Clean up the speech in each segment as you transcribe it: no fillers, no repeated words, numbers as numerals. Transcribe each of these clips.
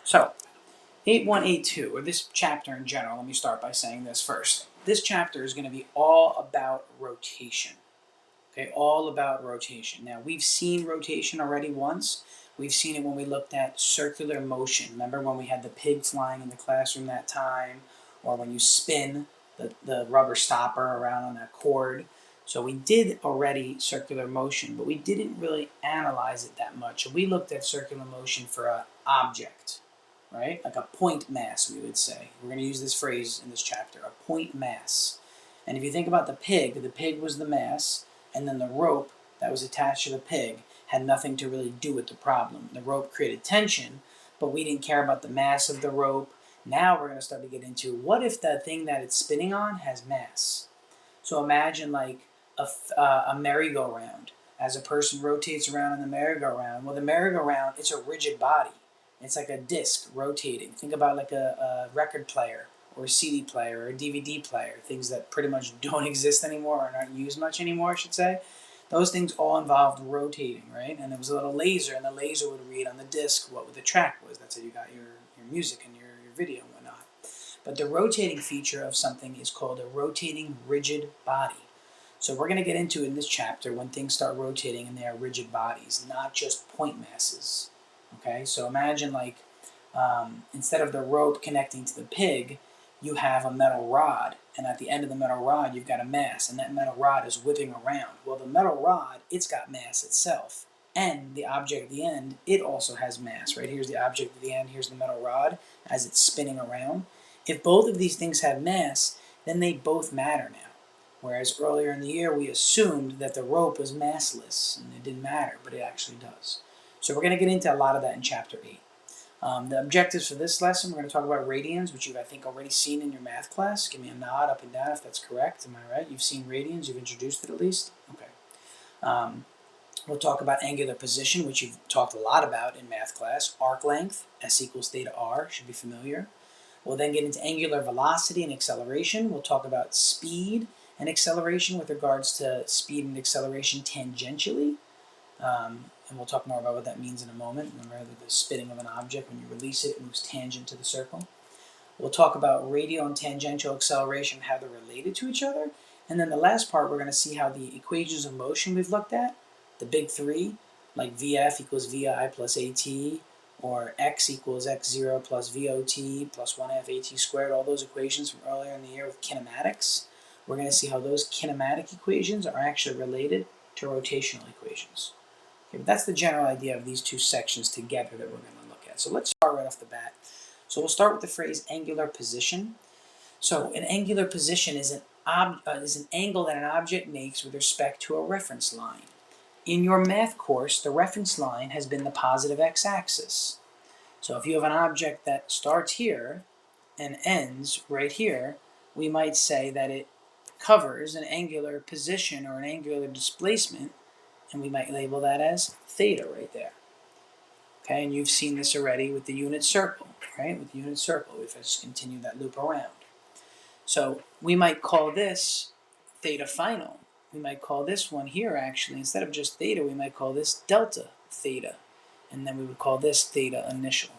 So, 8182, or this chapter in general, let me start by saying this first. This chapter is going to be all about rotation. Okay, all about rotation. Now, we've seen rotation already once. We've seen it when we looked at circular motion. Remember when we had the pig flying in the classroom that time? Or when you spin the rubber stopper around on that cord. So we did already circular motion, but we didn't really analyze it that much. We looked at circular motion for an object, right? Like a point mass, we would say. We're going to use this phrase in this chapter, a point mass. And if you think about the pig was the mass, and then the rope that was attached to the pig had nothing to really do with the problem. The rope created tension, but we didn't care about the mass of the rope. Now we're going to start to get into what if the thing that it's spinning on has mass. So imagine like a merry-go-round. As a person rotates around in the merry-go-round, well, the merry-go-round, it's a rigid body. It's like a disc rotating. Think about like a record player or a CD player or a DVD player, things that pretty much don't exist anymore or aren't used much anymore, I should say. Those things all involved rotating, right? And there was a little laser, and the laser would read on the disc what the track was. That's how you got your music and your video and whatnot. But the rotating feature of something is called a rotating rigid body. So we're going to get into in this chapter when things start rotating and they are rigid bodies, not just point masses. Okay, so imagine like instead of the rope connecting to the pig, you have a metal rod, and at the end of the metal rod you've got a mass, and that metal rod is whipping around. Well, the metal rod, it's got mass itself, and the object at the end, it also has mass, right? Here's the object at the end, here's the metal rod as it's spinning around. If both of these things have mass, then they both matter now. Whereas earlier in the year we assumed that the rope was massless and it didn't matter, but it actually does. So we're going to get into a lot of that in Chapter 8. The objectives for this lesson, we're going to talk about radians, which you've, I think, already seen in your math class. Give me a nod up and down if that's correct. Am I right? You've seen radians? You've introduced it at least? Okay. We'll talk about angular position, which you've talked a lot about in math class. Arc length, S equals theta r, should be familiar. We'll then get into angular velocity and acceleration. We'll talk about speed and acceleration with regards to speed and acceleration tangentially. And we'll talk more about what that means in a moment. Remember the spinning of an object, when you release it, it moves tangent to the circle. We'll talk about radial and tangential acceleration, how they're related to each other. And then the last part, we're going to see how the equations of motion we've looked at, the big three, like Vf equals Vi plus At, or x equals x0 plus Vot plus 1/2 At squared, all those equations from earlier in the year with kinematics. We're going to see how those kinematic equations are actually related to rotational equations. Okay, but that's the general idea of these two sections together that we're going to look at. So let's start right off the bat. So we'll start with the phrase angular position. So an angular position is an angle that an object makes with respect to a reference line. In your math course, the reference line has been the positive x-axis. So if you have an object that starts here and ends right here, we might say that it covers an angular position or an angular displacement, and we might label that as theta right there. Okay, and you've seen this already with the unit circle, right? With the unit circle, if I just continue that loop around. So we might call this theta final. We might call this one here, actually, instead of just theta, we might call this delta theta. And then we would call this theta initial.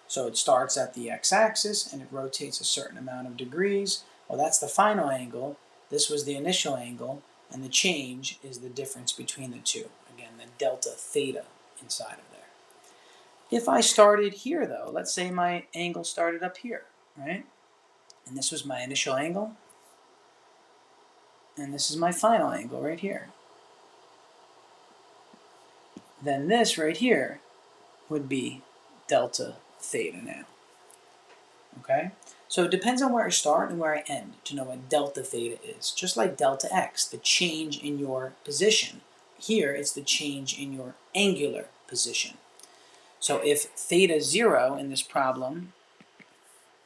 So it starts at the x-axis and it rotates a certain amount of degrees. Well, that's the final angle. This was the initial angle, and the change is the difference between the two. Again, the delta theta inside of there. If I started here, though, let's say my angle started up here, right? And this was my initial angle, and this is my final angle right here. Then this right here would be delta theta now. Okay? So it depends on where I start and where I end to know what delta theta is. Just like delta x, the change in your position. Here, it's the change in your angular position. So if theta 0 in this problem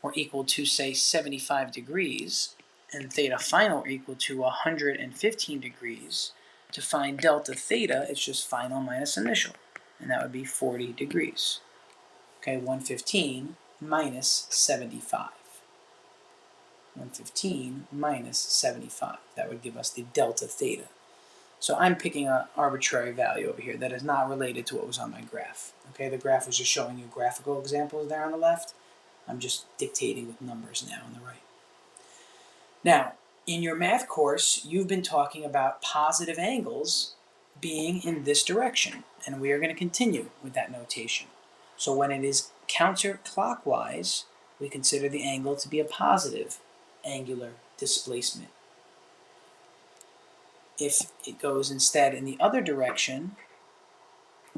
were equal to, say, 75 degrees, and theta final were equal to 115 degrees, to find delta theta, it's just final minus initial, and that would be 40 degrees. Okay, 115 minus 75. 115 minus 75. That would give us the delta theta. So I'm picking an arbitrary value over here that is not related to what was on my graph. Okay, the graph was just showing you graphical examples there on the left. I'm just dictating with numbers now on the right. Now, in your math course, you've been talking about positive angles being in this direction, and we are going to continue with that notation. So when it is counterclockwise, we consider the angle to be a positive angular displacement. If it goes instead in the other direction,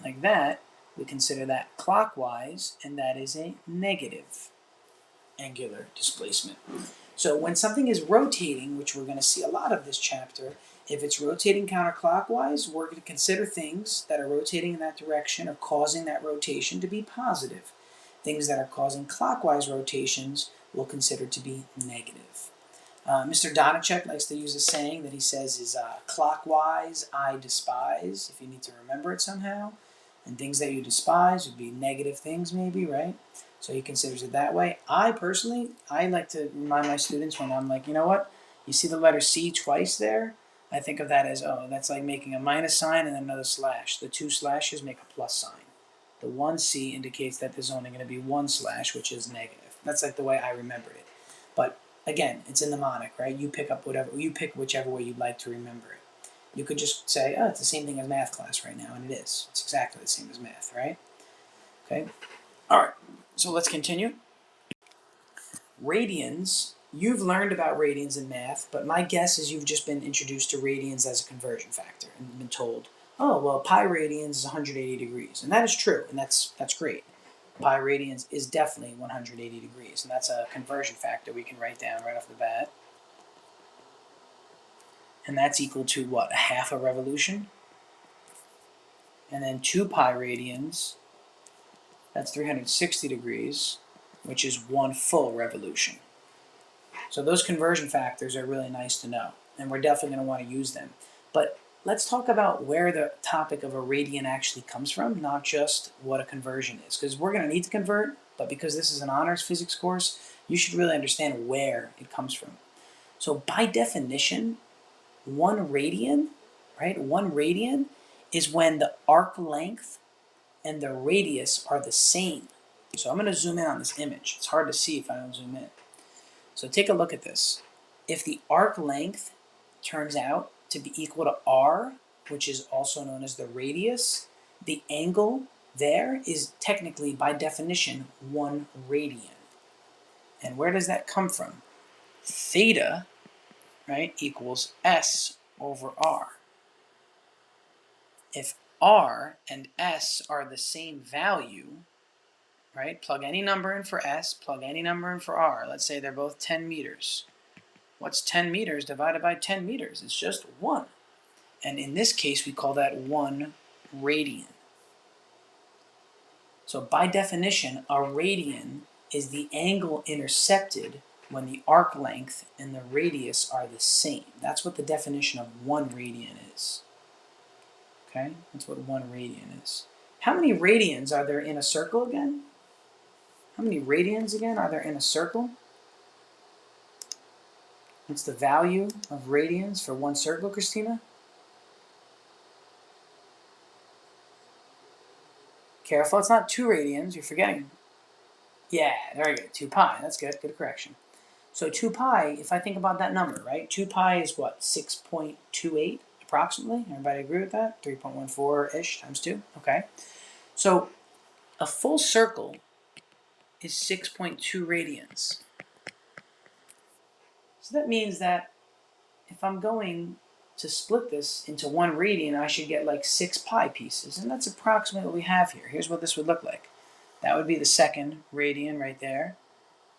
like that, we consider that clockwise, and that is a negative angular displacement. So when something is rotating, which we're going to see a lot of this chapter, if it's rotating counterclockwise, we're going to consider things that are rotating in that direction or causing that rotation to be positive. Things that are causing clockwise rotations we'll consider to be negative. Mr. Donachek likes to use a saying that he says is clockwise I despise, if you need to remember it somehow. And things that you despise would be negative things maybe, right? So he considers it that way. I personally, I like to remind my students when I'm like, you know what? You see the letter C twice there? I think of that as, oh, that's like making a minus sign and then another slash. The two slashes make a plus sign. The one C indicates that there's only going to be one slash, which is negative. That's like the way I remembered it. But again, it's a mnemonic, right? You pick whichever way you'd like to remember it. You could just say, oh, it's the same thing as math class right now, and it is. It's exactly the same as math, right? Okay? All right, so let's continue. Radians. You've learned about radians in math, but my guess is you've just been introduced to radians as a conversion factor and been told, oh, well, pi radians is 180 degrees. And that is true, and that's great. Pi radians is definitely 180 degrees, and that's a conversion factor we can write down right off the bat. And that's equal to what, a half a revolution? And then 2 pi radians, that's 360 degrees, which is 1 full revolution. So those conversion factors are really nice to know, and we're definitely going to want to use them. But let's talk about where the topic of a radian actually comes from, not just what a conversion is. Because we're going to need to convert, but because this is an honors physics course, you should really understand where it comes from. So by definition, 1 radian, right? 1 radian is when the arc length and the radius are the same. So I'm going to zoom in on this image. It's hard to see if I don't zoom in. So take a look at this. If the arc length turns out to be equal to r, which is also known as the radius, the angle there is technically, by definition, 1 radian. And where does that come from? Theta, right, equals s over r. If r and s are the same value, right, plug any number in for s, plug any number in for r. Let's say they're both 10 meters. What's 10 meters divided by 10 meters? It's just 1. And in this case, we call that 1 radian. So by definition, a radian is the angle intercepted when the arc length and the radius are the same. That's what the definition of 1 radian is. Okay, that's what 1 radian is. How many radians are there in a circle again? How many radians again are there in a circle? What's the value of radians for 1 circle, Christina? Careful, it's not 2 radians, you're forgetting. Yeah, there we go, 2 pi, that's good, good correction. So 2 pi, if I think about that number, right? 2 pi is what, 6.28 approximately? Everybody agree with that? 3.14-ish times 2, okay. So a full circle is 6.2 radians. So that means that if I'm going to split this into 1 radian, I should get like 6 pi pieces, and that's approximately what we have here. Here's what this would look like. That would be the 2nd radian right there.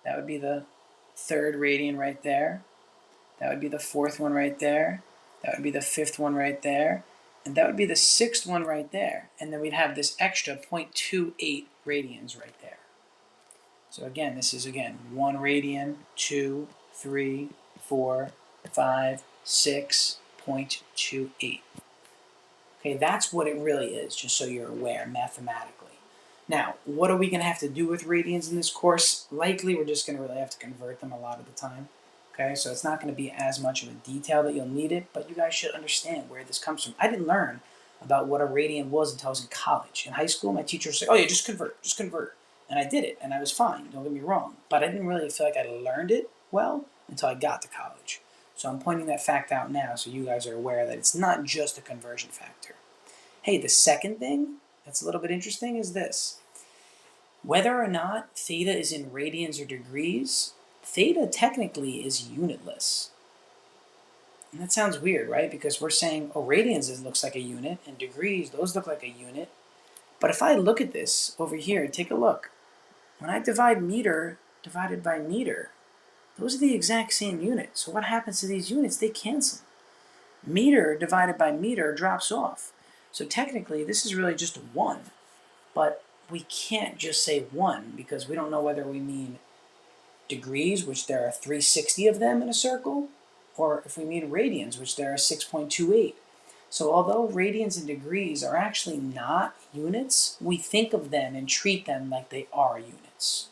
That would be the 3rd radian right there. That would be the 4th one right there. That would be the 5th one right there. And that would be the 6th one right there. And then we'd have this extra 0.28 radians right there. So again, this is 1 radian, 2, 3, 4, 5, 6.28. Okay, that's what it really is, just so you're aware mathematically. Now, what are we going to have to do with radians in this course? Likely we're just going to really have to convert them a lot of the time. Okay, so it's not going to be as much of a detail that you'll need it, but you guys should understand where this comes from. I didn't learn about what a radian was until I was in college. In high school, my teacher said, "Oh yeah, just convert," and I did it, and I was fine. Don't get me wrong, but I didn't really feel like I learned it well until I got to college. So I'm pointing that fact out now, so you guys are aware that it's not just a conversion factor. Hey, the second thing that's a little bit interesting is this: whether or not theta is in radians or degrees, theta technically is unitless. And that sounds weird, right? Because we're saying, oh, radians looks like a unit, and degrees, those look like a unit. But if I look at this over here, take a look. When I divide meter divided by meter, those are the exact same unit. So what happens to these units? They cancel. Meter divided by meter drops off. So technically, this is really just 1. But we can't just say 1 because we don't know whether we mean degrees, which there are 360 of them in a circle, or if we mean radians, which there are 6.28. So although radians and degrees are actually not units, we think of them and treat them like they are units.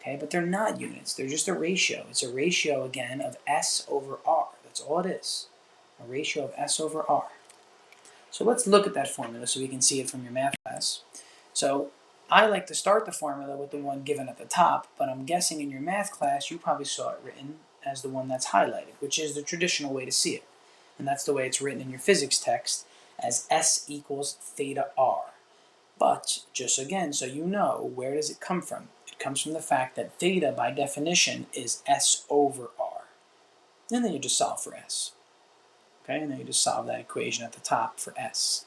Okay, but they're not units, they're just a ratio. It's a ratio, again, of S over R. That's all it is, a ratio of S over R. So let's look at that formula so we can see it from your math class. So I like to start the formula with the one given at the top, but I'm guessing in your math class you probably saw it written as the one that's highlighted, which is the traditional way to see it. And that's the way it's written in your physics text as S equals theta R. But, just again, so you know, where does it come from? It comes from the fact that theta, by definition, is S over R. And then you just solve for S. Okay, and then you just solve that equation at the top for S.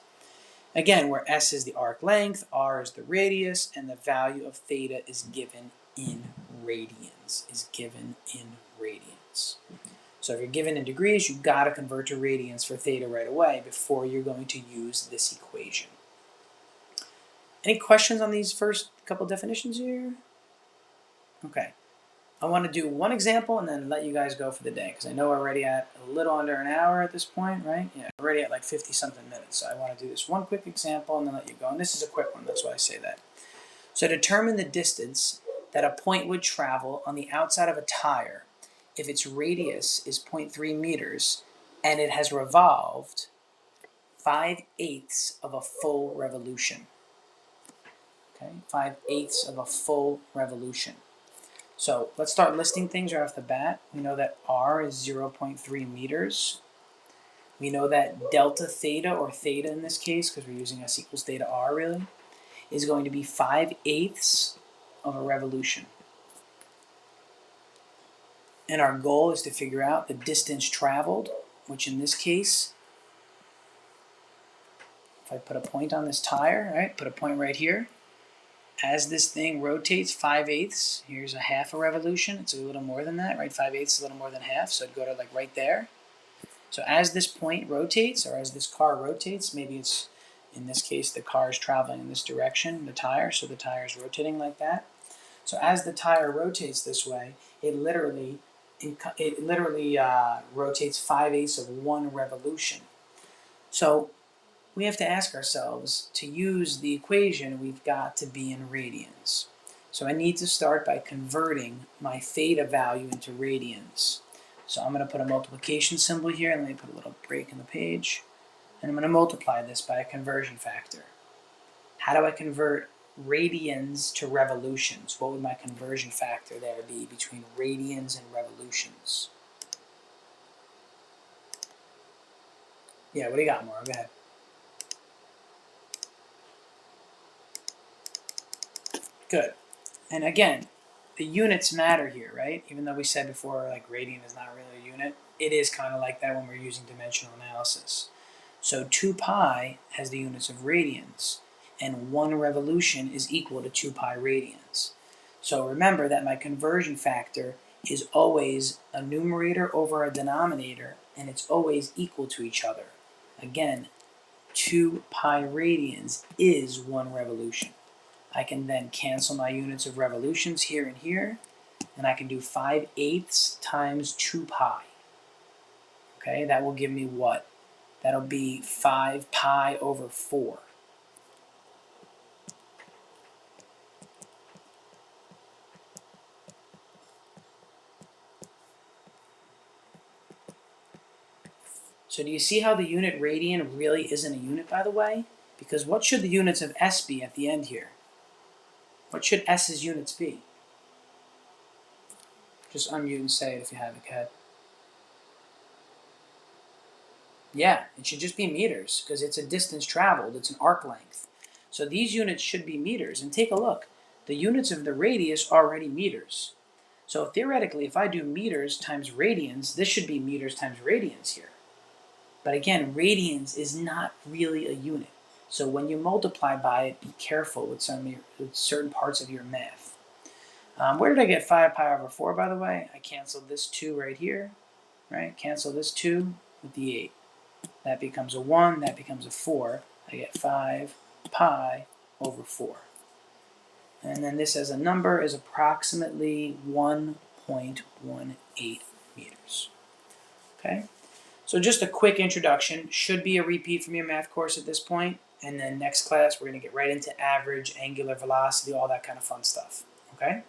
Again, where S is the arc length, R is the radius, and the value of theta is given in radians. So if you're given in degrees, you've got to convert to radians for theta right away before you're going to use this equation. Any questions on these first couple definitions here? Okay. I want to do one example and then let you guys go for the day, because I know we're already at a little under an hour at this point, right? Yeah, we're already at like 50-something minutes. So I want to do this one quick example and then let you go. And this is a quick one, that's why I say that. So determine the distance that a point would travel on the outside of a tire if its radius is 0.3 meters and it has revolved 5/8 of a full revolution. Okay, 5/8 of a full revolution. So let's start listing things right off the bat. We know that R is 0.3 meters. We know that delta theta, or theta in this case, because we're using S equals theta R really, is going to be 5/8 of a revolution. And our goal is to figure out the distance traveled, which in this case, if I put a point on this tire, right, put a point right here, as this thing rotates 5/8, here's a half a revolution. It's a little more than that, right? 5/8 is a little more than half, so I'd go to like right there. So as this point rotates, or as this car rotates, maybe it's, in this case, the car is traveling in this direction, the tire, so the tire is rotating like that. So as the tire rotates this way, it literally rotates 5/8 of one revolution. So we have to ask ourselves, to use the equation, we've got to be in radians. So I need to start by converting my theta value into radians. So I'm going to put a multiplication symbol here, and let me put a little break in the page. And I'm going to multiply this by a conversion factor. How do I convert radians to revolutions? What would my conversion factor there be between radians and revolutions? Yeah, what do you got, Maura? Go ahead. Good. And again, the units matter here, right? Even though we said before, like, radian is not really a unit, it is kind of like that when we're using dimensional analysis. So 2 pi has the units of radians, and 1 revolution is equal to 2 pi radians. So remember that my conversion factor is always a numerator over a denominator, and it's always equal to each other. Again, 2 pi radians is 1 revolution. I can then cancel my units of revolutions here and here, and I can do 5/8 times 2 pi. Okay, that will give me what? That'll be 5 pi over 4. So do you see how the unit radian really isn't a unit, by the way? Because what should the units of S be at the end here? What should S's units be? Just unmute and say it if you have it, Kat. Yeah, it should just be meters because it's a distance traveled, it's an arc length. So these units should be meters. And take a look. The units of the radius are already meters. So theoretically, if I do meters times radians, this should be meters times radians here. But again, radians is not really a unit. So when you multiply by it, be careful with certain parts of your math. Where did I get 5 pi over 4, by the way? I canceled this 2 right here, right? Cancel this 2 with the 8. That becomes a 1, that becomes a 4. I get 5 pi over 4. And then this as a number is approximately 1.18 meters. Okay? So just a quick introduction. Should be a repeat from your math course at this point. And then next class, we're going to get right into average, angular velocity, all that kind of fun stuff. Okay?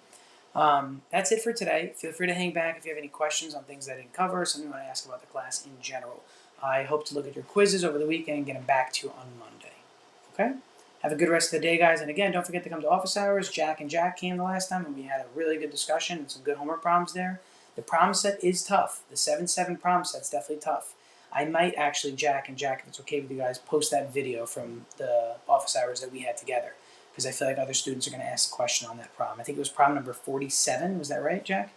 That's it for today. Feel free to hang back if you have any questions on things I didn't cover, something you want to ask about the class in general. I hope to look at your quizzes over the weekend and get them back to you on Monday. Okay? Have a good rest of the day, guys. And again, don't forget to come to office hours. Jack and Jack came the last time, and we had a really good discussion and some good homework problems there. The problem set is tough. The 7-7 problem set's definitely tough. I might actually, Jack and Jack, if it's okay with you guys, post that video from the office hours that we had together, because I feel like other students are going to ask a question on that problem. I think it was problem number 47. Was that right, Jack?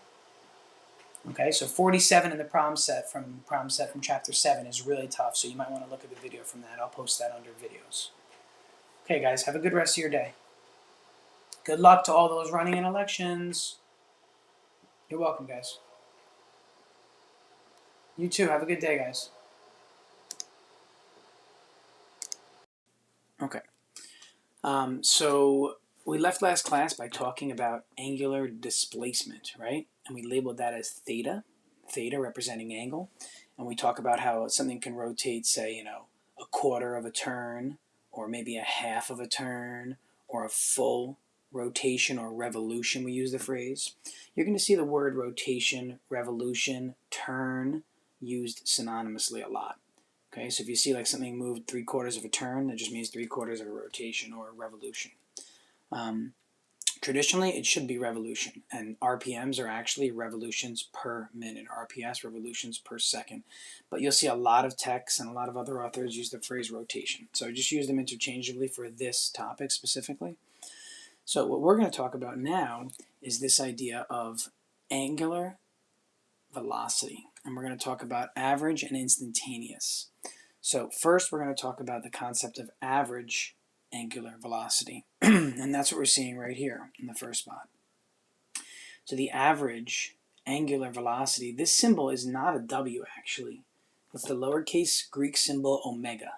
Okay, so 47 in the problem set from chapter 7 is really tough, so you might want to look at the video from that. I'll post that under videos. Okay, guys, have a good rest of your day. Good luck to all those running in elections. You're welcome, guys. You too. Have a good day, guys. Okay. So we left last class by talking about angular displacement, right? And we labeled that as theta representing angle. And we talk about how something can rotate, say, a quarter of a turn, or maybe a half of a turn, or a full rotation or revolution, we use the phrase. You're going to see the word rotation, revolution, turn used synonymously a lot. Okay, so if you see like something moved 3/4 of a turn, that just means 3/4 of a rotation or a revolution. Traditionally, it should be revolution, and RPMs are actually revolutions per minute, RPS, revolutions per second. But you'll see a lot of texts and a lot of other authors use the phrase rotation. So just use them interchangeably for this topic specifically. So what we're going to talk about now is this idea of angular velocity, and we're going to talk about average and instantaneous. So first, we're going to talk about the concept of average angular velocity, and that's what we're seeing right here in the first spot. So the average angular velocity, this symbol is not a W actually. It's the lowercase Greek symbol omega.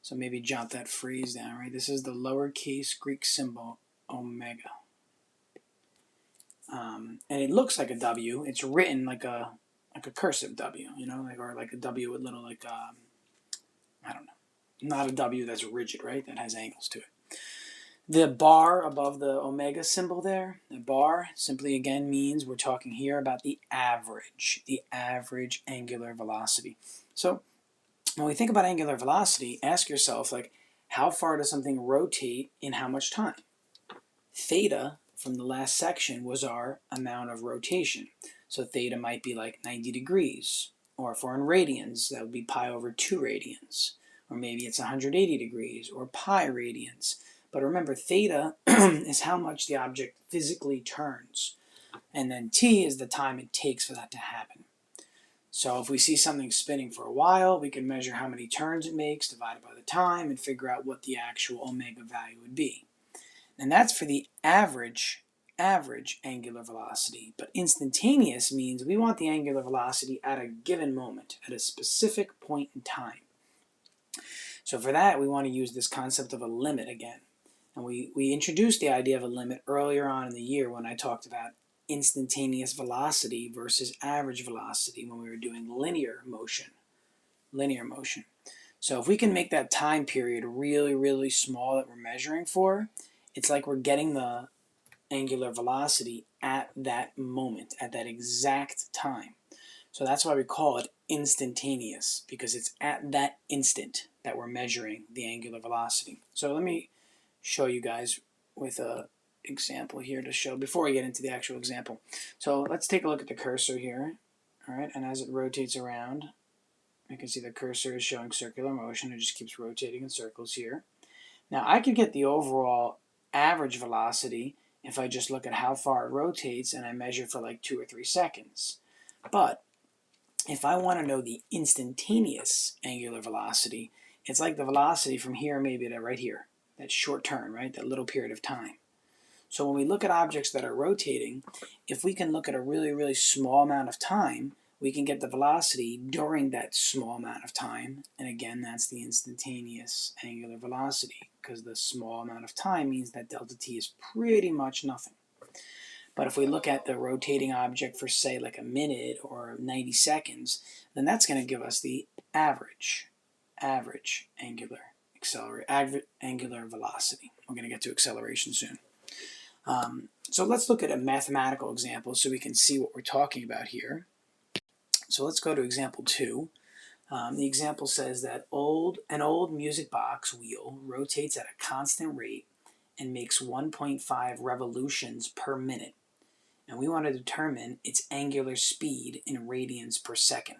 So maybe jot that phrase down, right? This is the lowercase Greek symbol omega. And it looks like a W. It's written like a cursive W, or like a W with little I don't know. Not a W that's rigid, right? That has angles to it. The bar above the omega symbol there, the bar simply again means we're talking here about the average angular velocity. So when we think about angular velocity, ask yourself, like, how far does something rotate in how much time? Theta from the last section was our amount of rotation. So theta might be like 90 degrees, or if we're in radians, that would be pi over 2 radians. Or maybe it's 180 degrees, or pi radians. But remember, theta is how much the object physically turns. And then t is the time it takes for that to happen. So if we see something spinning for a while, we can measure how many turns it makes divided by the time and figure out what the actual omega value would be. And that's for the average angular velocity. But instantaneous means we want the angular velocity at a given moment, at a specific point in time. So for that, we want to use this concept of a limit again. And we introduced the idea of a limit earlier on in the year when I talked about instantaneous velocity versus average velocity when we were doing linear motion. So if we can make that time period really, really small that we're measuring for, it's like we're getting the angular velocity at that moment, at that exact time. So that's why we call it instantaneous, because it's at that instant that we're measuring the angular velocity. So let me show you guys with a example here to show before we get into the actual example. So let's take a look at the cursor here. All right, and as it rotates around, you can see the cursor is showing circular motion. It just keeps rotating in circles here. Now I could get the overall average velocity if I just look at how far it rotates and I measure for like 2 or 3 seconds. But if I want to know the instantaneous angular velocity, it's like the velocity from here maybe to right here, that short turn, right, that little period of time. So when we look at objects that are rotating, if we can look at a really, really small amount of time, we can get the velocity during that small amount of time. And again, that's the instantaneous angular velocity, because the small amount of time means that delta t is pretty much nothing. But if we look at the rotating object for, say, like a minute or 90 seconds, then that's going to give us the average angular velocity. We're going to get to acceleration soon. So let's look at a mathematical example so we can see what we're talking about here. So let's go to example 2. The example says that an old music box wheel rotates at a constant rate and makes 1.5 revolutions per minute. And we want to determine its angular speed in radians per second.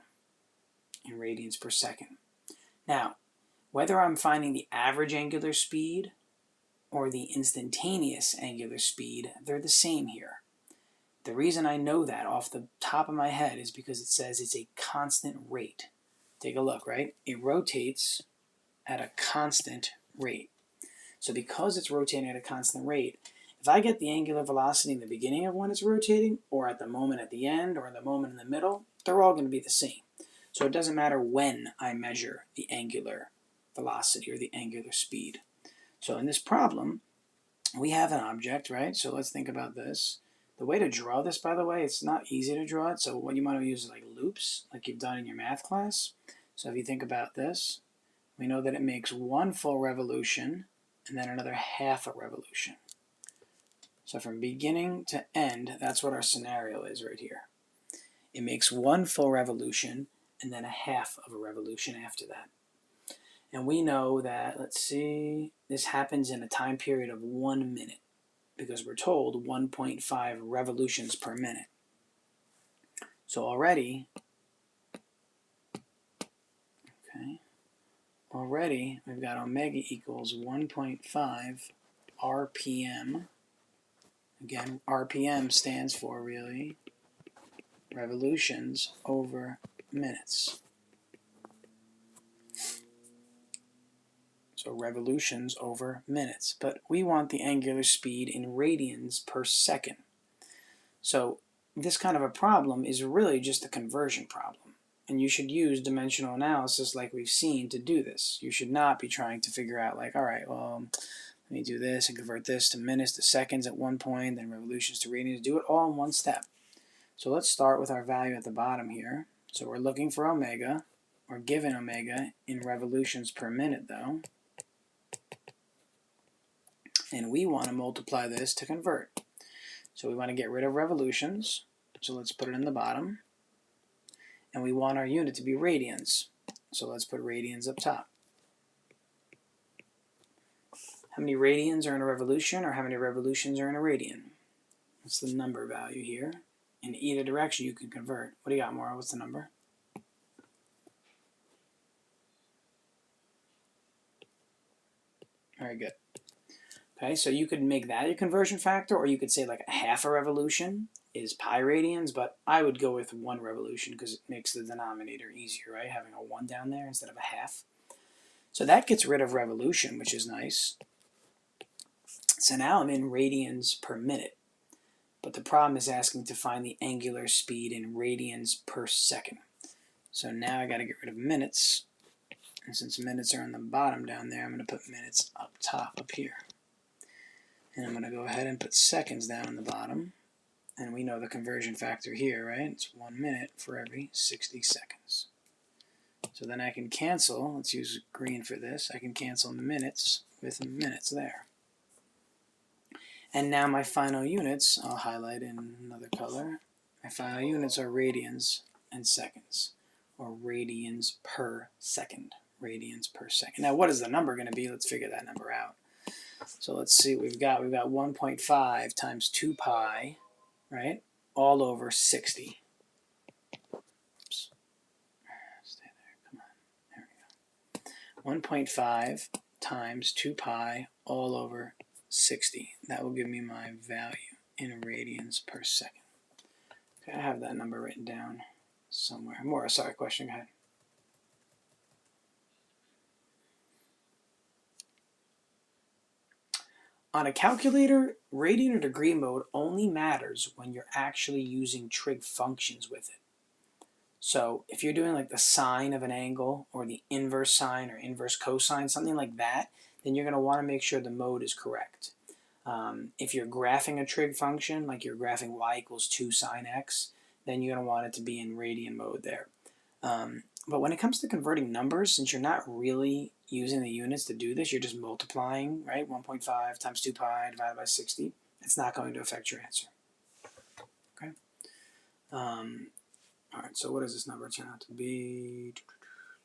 Now, whether I'm finding the average angular speed or the instantaneous angular speed, they're the same here. The reason I know that off the top of my head is because it says it's a constant rate. Take a look, right? It rotates at a constant rate. So because it's rotating at a constant rate, if I get the angular velocity in the beginning of when it's rotating, or at the moment at the end, or the moment in the middle, they're all going to be the same. So it doesn't matter when I measure the angular velocity or the angular speed. So in this problem, we have an object, right? So let's think about this. The way to draw this, by the way, it's not easy to draw it. So what you want to use is like loops, like you've done in your math class. So if you think about this, we know that it makes one full revolution and then another half a revolution. So from beginning to end, that's what our scenario is right here. It makes one full revolution and then a half of a revolution after that. And we know that, let's see, this happens in a time period of 1 minute because we're told 1.5 revolutions per minute. So already we've got omega equals 1.5 RPM. Again, RPM stands for really revolutions over minutes. So revolutions over minutes. But we want the angular speed in radians per second. So this kind of a problem is really just a conversion problem. And you should use dimensional analysis like we've seen to do this. You should not be trying to figure out like, all right, well, let me do this and convert this to minutes to seconds at one point, then revolutions to radians. Do it all in one step. So let's start with our value at the bottom here. So we're looking for omega. We're given omega in revolutions per minute though. And we want to multiply this to convert. So we want to get rid of revolutions. So let's put it in the bottom. And we want our unit to be radians. So let's put radians up top. How many radians are in a revolution, or how many revolutions are in a radian? That's the number value here. In either direction you can convert. What do you got, Maura? What's the number? Very good. Okay, so you could make that your conversion factor, or you could say like a half a revolution is pi radians, but I would go with 1 revolution because it makes the denominator easier, right? Having a 1 down there instead of a half. So that gets rid of revolution, which is nice. So now I'm in radians per minute, but the problem is asking to find the angular speed in radians per second. So now I got to get rid of minutes, and since minutes are on the bottom down there, I'm going to put minutes up top up here. And I'm going to go ahead and put seconds down on the bottom. And we know the conversion factor here, right? It's 1 minute for every 60 seconds. So then I can cancel, let's use green for this, I can cancel minutes with minutes there. And now my final units, I'll highlight in another color. My final units are radians and seconds, or radians per second. Radians per second. Now, what is the number going to be? Let's figure that number out. So let's see. We've got 1.5 times 2 pi, right? All over 60. Oops. Stay there. Come on. There we go. 1.5 times 2 pi all over 60. That will give me my value in radians per second. Okay, I have that number written down somewhere. More, sorry, question, go ahead. On a calculator, radian or degree mode only matters when you're actually using trig functions with it. So if you're doing like the sine of an angle or the inverse sine or inverse cosine, something like that, then you're going to want to make sure the mode is correct. If you're graphing a trig function, like you're graphing y equals 2 sine x, then you're going to want it to be in radian mode there. But when it comes to converting numbers, since you're not really using the units to do this, you're just multiplying, right? 1.5 times 2 pi divided by 60. It's not going to affect your answer. Okay. All right, so what does this number turn out to be?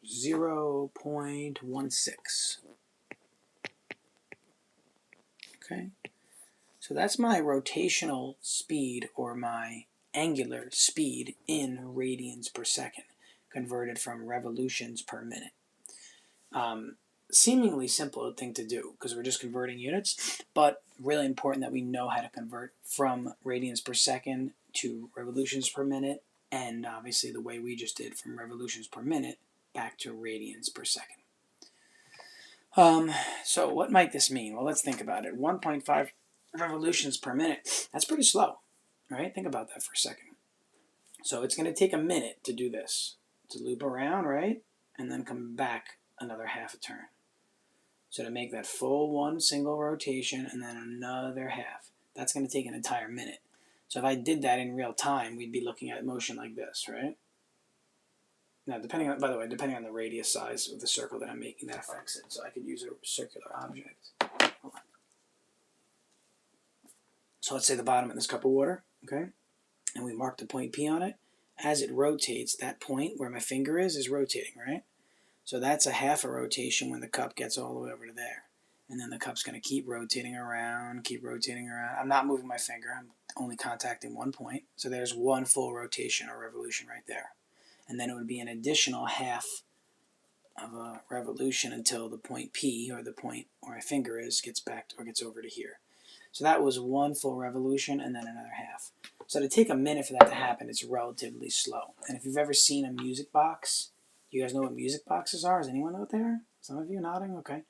0.16. Okay. So that's my rotational speed, or my angular speed in radians per second, converted from revolutions per minute. Seemingly simple thing to do because we're just converting units, but really important that we know how to convert from radians per second to revolutions per minute, and obviously the way we just did from revolutions per minute back to radians per second. So what might this mean? Well, let's think about it. 1.5 revolutions per minute, that's pretty slow, right? Think about that for a second. So it's going to take a minute to do this, to loop around, right? And then come back another half a turn. So to make that full one single rotation and then another half, that's going to take an entire minute. So if I did that in real time, we'd be looking at motion like this, right? Now, by the way, depending on the radius size of the circle that I'm making, that affects it. So I could use a circular object. Hold on. So let's say the bottom of this cup of water, okay? And we mark the point P on it. As it rotates, that point where my finger is rotating, right? So that's a half a rotation when the cup gets all the way over to there. And then the cup's going to keep rotating around, keep rotating around. I'm not moving my finger. I'm only contacting one point. So there's one full rotation or revolution right there. And then it would be an additional half of a revolution until the point P, or the point where my finger is, gets back or gets over to here. So that was one full revolution and then another half. So to take a minute for that to happen, it's relatively slow. And if you've ever seen a music box, you guys know what music boxes are? Is anyone out there? Some of you nodding? Okay.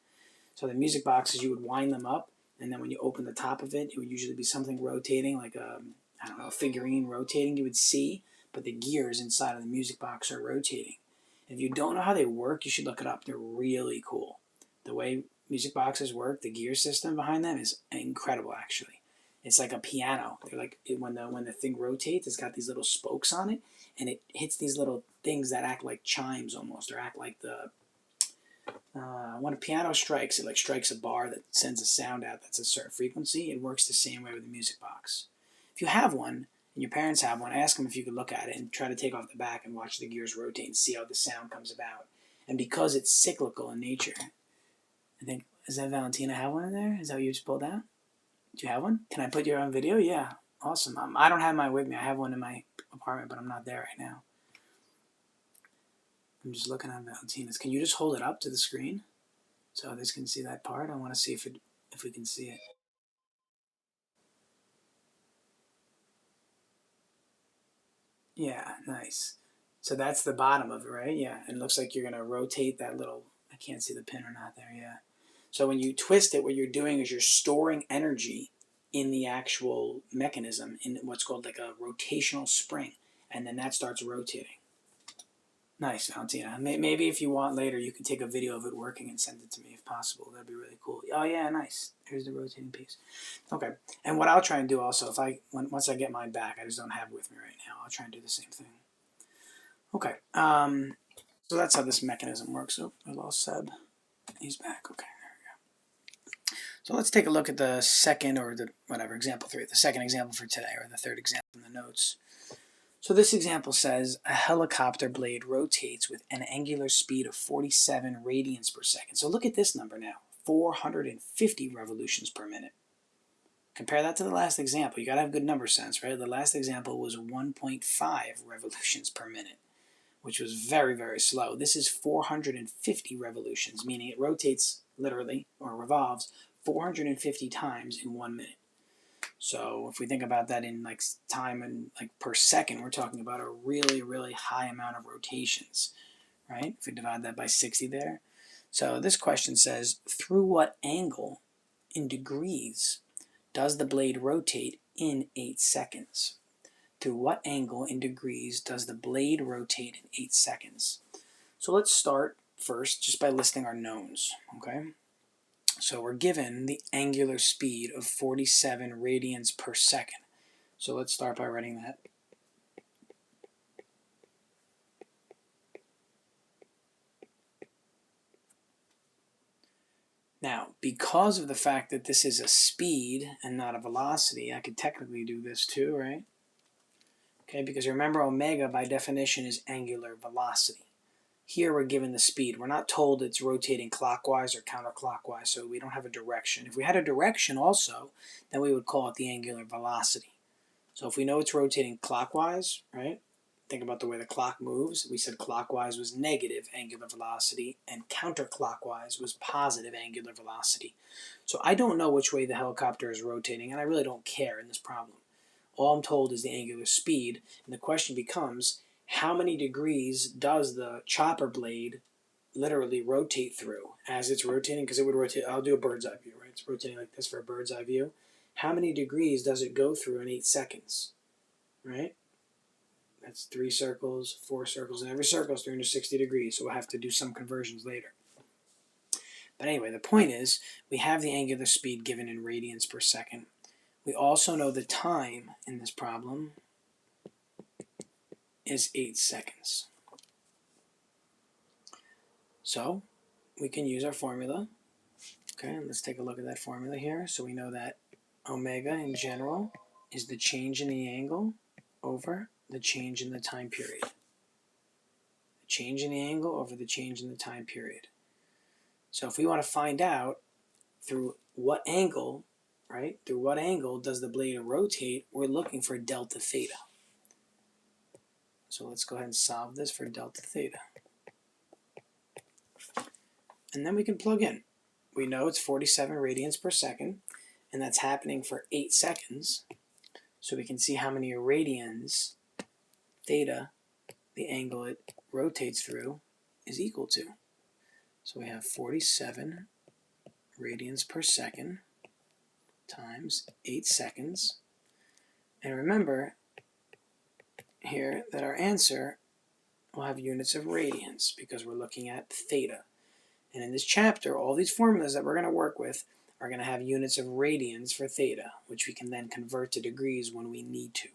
So the music boxes, you would wind them up, and then when you open the top of it, it would usually be something rotating, like a figurine rotating you would see, but the gears inside of the music box are rotating. If you don't know how they work, you should look it up. They're really cool. The way music boxes work, the gear system behind them is incredible, actually. It's like a piano. They're like, when the thing rotates, it's got these little spokes on it, and it hits these little things that act like chimes almost, or act like when a piano strikes, it like strikes a bar that sends a sound out that's a certain frequency. It works the same way with a music box. If you have one, and your parents have one, ask them if you could look at it and try to take off the back and watch the gears rotate and see how the sound comes about. And because it's cyclical in nature, I think, is that Valentina have one in there? Is that what you just pulled out? Do you have one? Can I put you on video? Yeah, awesome. I don't have mine with me. I have one in my apartment, but I'm not there right now. I'm just looking at Valentina's. Can you just hold it up to the screen so others can see that part? I want to see if we can see it. Yeah, nice. So that's the bottom of it, right? Yeah, and it looks like you're going to rotate that little, I can't see the pin or not there, yeah. So when you twist it, what you're doing is you're storing energy in the actual mechanism in what's called like a rotational spring, and then that starts rotating. Nice, Valentina. Maybe if you want later, you can take a video of it working and send it to me if possible. That'd be really cool. Oh yeah, nice. Here's the rotating piece. Okay, and what I'll try and do also, once I get mine back, I just don't have it with me right now. I'll try and do the same thing. Okay, so that's how this mechanism works. Oh, I lost Seb. He's back. Okay, there we go. So let's take a look at the second, or the example 3, the second example for today, or the third example in the notes. So this example says a helicopter blade rotates with an angular speed of 47 radians per second. So look at this number now, 450 revolutions per minute. Compare that to the last example. You got to have good number sense, right? The last example was 1.5 revolutions per minute, which was very, very slow. This is 450 revolutions, meaning it rotates literally, or revolves, 450 times in 1 minute. So if we think about that in like time and like per second, we're talking about a really, really high amount of rotations, right? If we divide that by 60 there. So this question says, through what angle in degrees does the blade rotate in 8 seconds? Through what angle in degrees does the blade rotate in 8 seconds? So let's start first just by listing our knowns, okay? So we're given the angular speed of 47 radians per second. So let's start by writing that. Now, because of the fact that this is a speed and not a velocity, I could technically do this too, right? Okay, because remember omega by definition is angular velocity. Here we're given the speed. We're not told it's rotating clockwise or counterclockwise, so we don't have a direction. If we had a direction also, then we would call it the angular velocity. So if we know it's rotating clockwise, right? Think about the way the clock moves. We said clockwise was negative angular velocity and counterclockwise was positive angular velocity. So I don't know which way the helicopter is rotating, and I really don't care in this problem. All I'm told is the angular speed, and the question becomes, how many degrees does the chopper blade literally rotate through as it's rotating? Because it would rotate, I'll do a bird's eye view, right? It's rotating like this for a bird's eye view. How many degrees does it go through in 8 seconds, right? That's 3 circles, 4 circles, and every circle is 360 degrees, so we'll have to do some conversions later. But anyway, the point is, we have the angular speed given in radians per second. We also know the time in this problem is 8 seconds. So we can use our formula. Okay, let's take a look at that formula here. So we know that omega in general is the change in the angle over the change in the time period. The change in the angle over the change in the time period. So if we want to find out through what angle, right, through what angle does the blade rotate, we're looking for delta theta. So let's go ahead and solve this for delta theta. And then we can plug in. We know it's 47 radians per second, and that's happening for 8 seconds. So we can see how many radians theta, the angle it rotates through, is equal to. So we have 47 radians per second times 8 seconds. And remember here that our answer will have units of radians because we're looking at theta. And in this chapter, all these formulas that we're going to work with are going to have units of radians for theta, which we can then convert to degrees when we need to.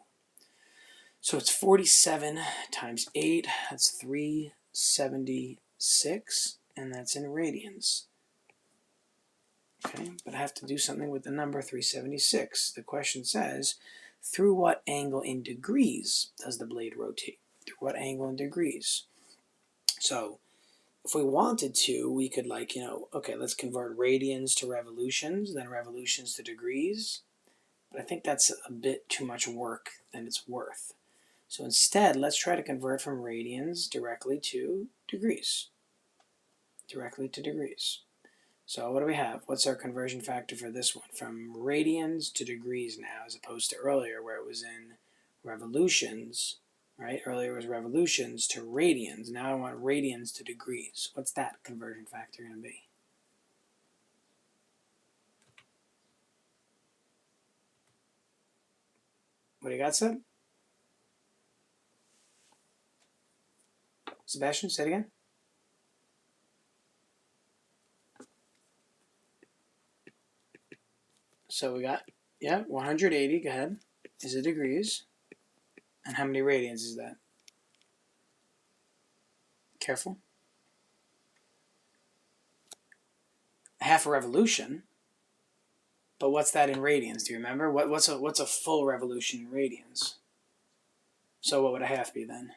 So it's 47 times 8, that's 376, and that's in radians. Okay, but I have to do something with the number 376. The question says, through what angle in degrees does the blade rotate? Through what angle in degrees? So if we wanted to, we could okay, let's convert radians to revolutions, then revolutions to degrees. But I think that's a bit too much work than it's worth. So instead, let's try to convert from radians directly to degrees. Directly to degrees. So what do we have? What's our conversion factor for this one? From radians to degrees now, as opposed to earlier where it was in revolutions, right? Earlier it was revolutions to radians. Now I want radians to degrees. What's that conversion factor going to be? What do you got, Seb? Sebastian, say it again. So we got, 180, go ahead, is it degrees? And how many radians is that? Careful. Half a revolution. But what's that in radians? Do you remember? What's a full revolution in radians? So what would a half be then?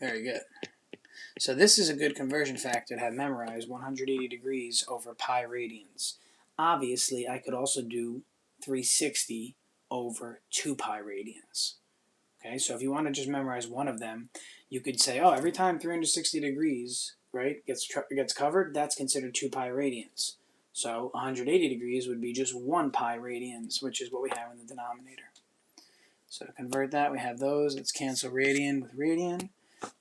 Very good. So this is a good conversion factor to have memorized, 180 degrees over pi radians. Obviously, I could also do 360 over 2 pi radians. Okay, so if you want to just memorize one of them, you could say, oh, every time 360 degrees, right, gets covered, that's considered 2 pi radians. So 180 degrees would be just 1 pi radians, which is what we have in the denominator. So to convert that, we have those. Let's cancel radian with radian.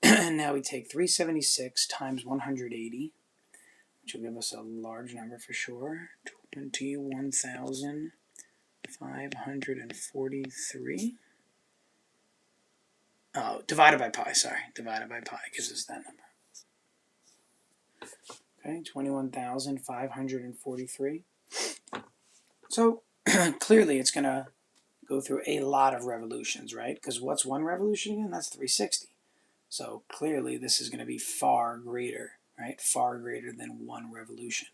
And now we take 376 times 180, which will give us a large number for sure, 21,543. Oh, divided by pi, sorry. Divided by pi gives us that number. Okay, 21,543. So clearly it's going to go through a lot of revolutions, right? Because what's one revolution again? That's 360. So clearly this is going to be far greater, right? Far greater than one revolution.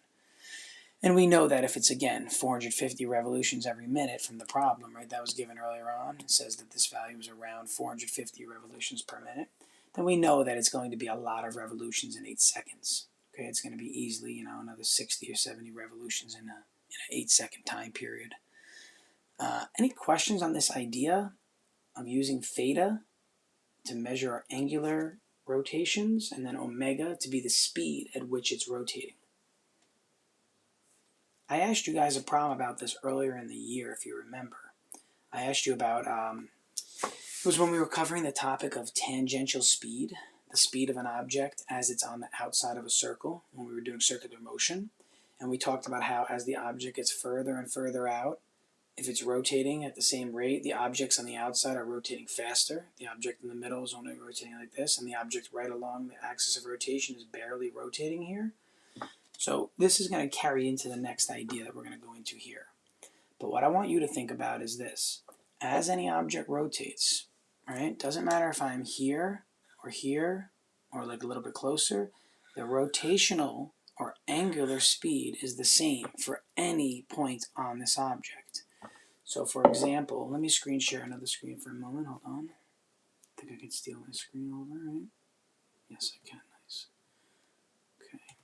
And we know that if it's, again, 450 revolutions every minute from the problem, right, that was given earlier on, it says that this value is around 450 revolutions per minute, then we know that it's going to be a lot of revolutions in 8 seconds. Okay, it's going to be easily, another 60 or 70 revolutions in an 8-second time period. Any questions on this idea of using theta to measure angular rotations and then omega to be the speed at which it's rotating? I asked you guys a problem about this earlier in the year, if you remember. I asked you about, it was when we were covering the topic of tangential speed, the speed of an object as it's on the outside of a circle, when we were doing circular motion. And we talked about how as the object gets further and further out, if it's rotating at the same rate, the objects on the outside are rotating faster. The object in the middle is only rotating like this, and the object right along the axis of rotation is barely rotating here. So this is going to carry into the next idea that we're going to go into here. But what I want you to think about is this. As any object rotates, right, doesn't matter if I'm here, or like a little bit closer, the rotational or angular speed is the same for any point on this object. So for example, let me screen share another screen for a moment. Hold on. I think I can steal my screen over, right? Yes, I can. Nice. Okay.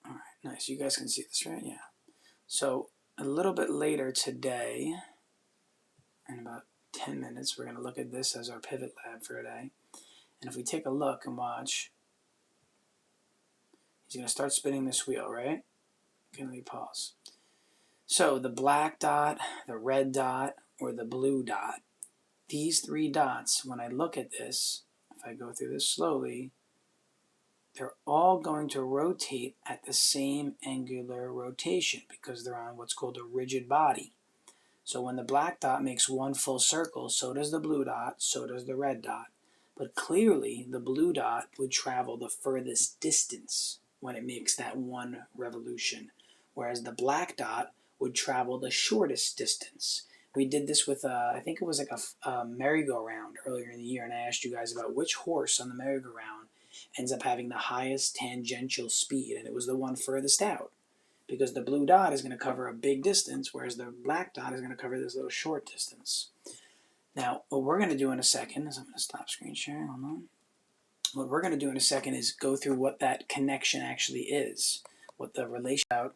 All right, nice. You guys can see this, right? Yeah. So a little bit later today, in about 10 minutes, we're going to look at this as our pivot lab for today. And if we take a look and watch, he's going to start spinning this wheel, right? Okay, let me pause. So the black dot, the red dot, or the blue dot, these 3 dots, when I look at this, if I go through this slowly, they're all going to rotate at the same angular rotation because they're on what's called a rigid body. So when the black dot makes one full circle, so does the blue dot, so does the red dot. But clearly, the blue dot would travel the furthest distance when it makes that one revolution, whereas the black dot would travel the shortest distance. We did this with, I think it was like a merry-go-round earlier in the year, and I asked you guys about which horse on the merry-go-round ends up having the highest tangential speed, and it was the one furthest out. Because the blue dot is going to cover a big distance, whereas the black dot is going to cover this little short distance. Now, what we're going to do in a second is I'm going to stop screen sharing. Hold on. What we're going to do in a second is go through what that connection actually is, what the relation about.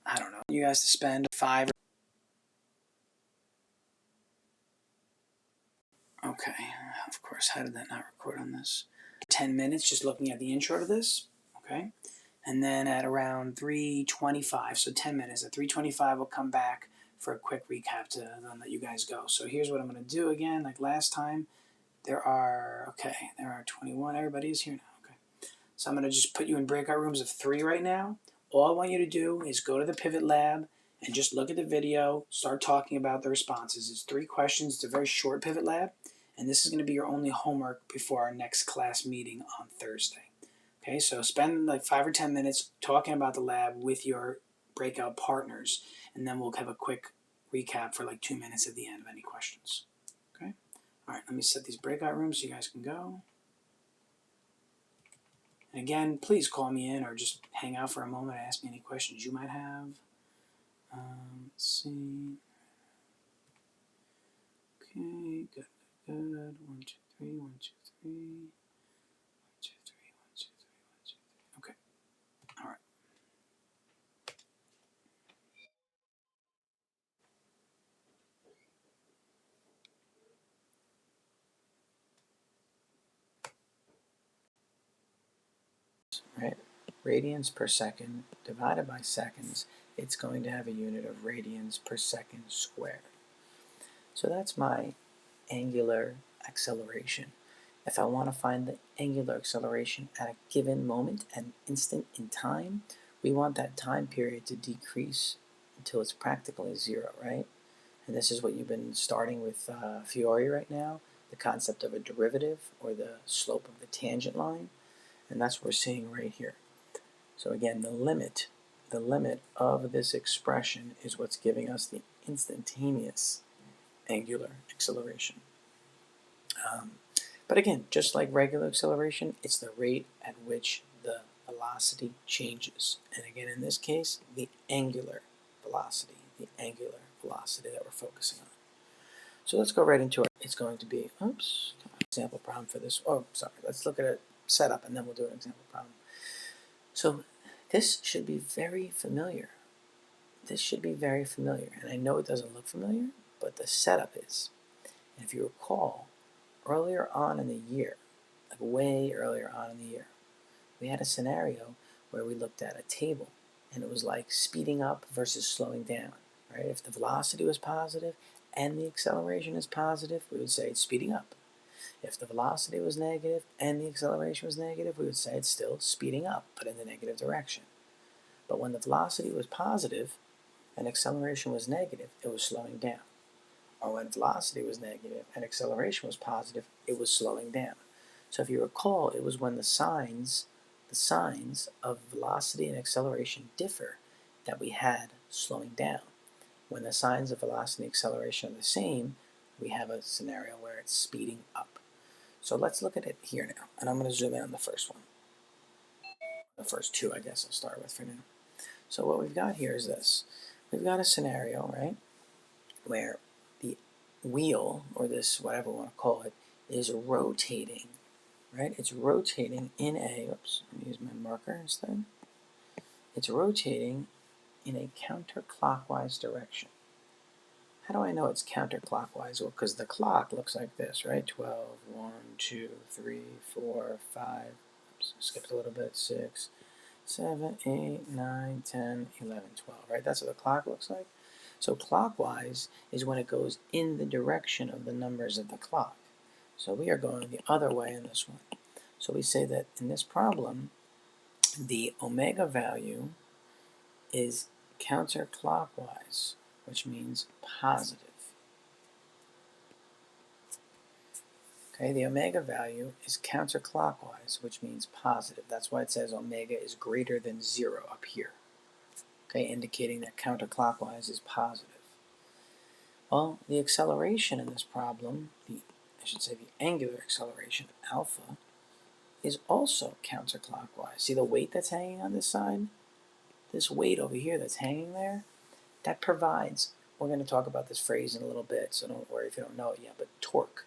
I don't know. You guys to spend 5. Okay. Of course. How did that not record on this? 10 minutes just looking at the intro to this. Okay. And then at around 3:25, so 10 minutes, at 3:25 we'll come back for a quick recap to then let you guys go. So here's what I'm going to do again, like last time. There are 21, everybody is here now, okay. So I'm going to just put you in breakout rooms of 3 right now. All I want you to do is go to the Pivot Lab and just look at the video, start talking about the responses. It's 3 questions, it's a very short Pivot Lab, and this is going to be your only homework before our next class meeting on Thursday. Okay, so spend like 5 or 10 minutes talking about the lab with your breakout partners, and then we'll have a quick recap for like 2 minutes at the end of any questions. Okay? All right, let me set these breakout rooms so you guys can go. And again, please call me in or just hang out for a moment and ask me any questions you might have. Let's see. Okay, good, good. 1, 2, 3, 1, 2, 3. 1, 2, 3, 1, 2, 3, 1, 2, 3. Okay, all right. Right? Radians per second divided by seconds, it's going to have a unit of radians per second squared. So that's my angular acceleration. If I want to find the angular acceleration at a given moment, an instant in time, we want that time period to decrease until it's practically zero, right? And this is what you've been starting with Fiore right now, the concept of a derivative or the slope of the tangent line. And that's what we're seeing right here. So again, the limit of this expression is what's giving us the instantaneous angular acceleration. But again, just like regular acceleration, it's the rate at which the velocity changes. And again, in this case, the angular velocity that we're focusing on. So let's go right into it. It's going to be, example problem for this. Oh, sorry, let's look at a setup and then we'll do an example problem. So this should be very familiar. This should be very familiar. And I know it doesn't look familiar, but the setup is. And if you recall, earlier on in the year, like way earlier on in the year, we had a scenario where we looked at a table and it was like speeding up versus slowing down, right? If the velocity was positive and the acceleration is positive, we would say it's speeding up. If the velocity was negative and the acceleration was negative, we would say it's still speeding up, but in the negative direction. But when the velocity was positive and acceleration was negative, it was slowing down. Or when velocity was negative and acceleration was positive, it was slowing down. So if you recall, it was when the signs of velocity and acceleration differ that we had slowing down. When the signs of velocity and acceleration are the same, we have a scenario where it's speeding up. So let's look at it here now, and I'm going to zoom in on the first one. The first two, I guess I'll start with for now. So what we've got here is this. We've got a scenario, right, where the wheel, or this, whatever we want to call it, is rotating, right? It's rotating in a, oops, let me use my marker instead. It's rotating in a counterclockwise direction. How do I know it's counterclockwise? Well, because the clock looks like this, right? 12, 1, 2, 3, 4, 5, oops, skipped a little bit, 6, 7, 8, 9, 10, 11, 12, right? That's what the clock looks like. So clockwise is when it goes in the direction of the numbers of the clock. So we are going the other way in this one. So we say that in this problem, the omega value is counterclockwise, which means positive. Okay, the omega value is counterclockwise, which means positive. That's why it says omega is greater than 0 up here. Okay, indicating that counterclockwise is positive. Well, the acceleration in this problem, the angular acceleration, alpha, is also counterclockwise. See the weight that's hanging on this side? This weight over here that's hanging there, that provides, we're going to talk about this phrase in a little bit, so don't worry if you don't know it yet, but torque.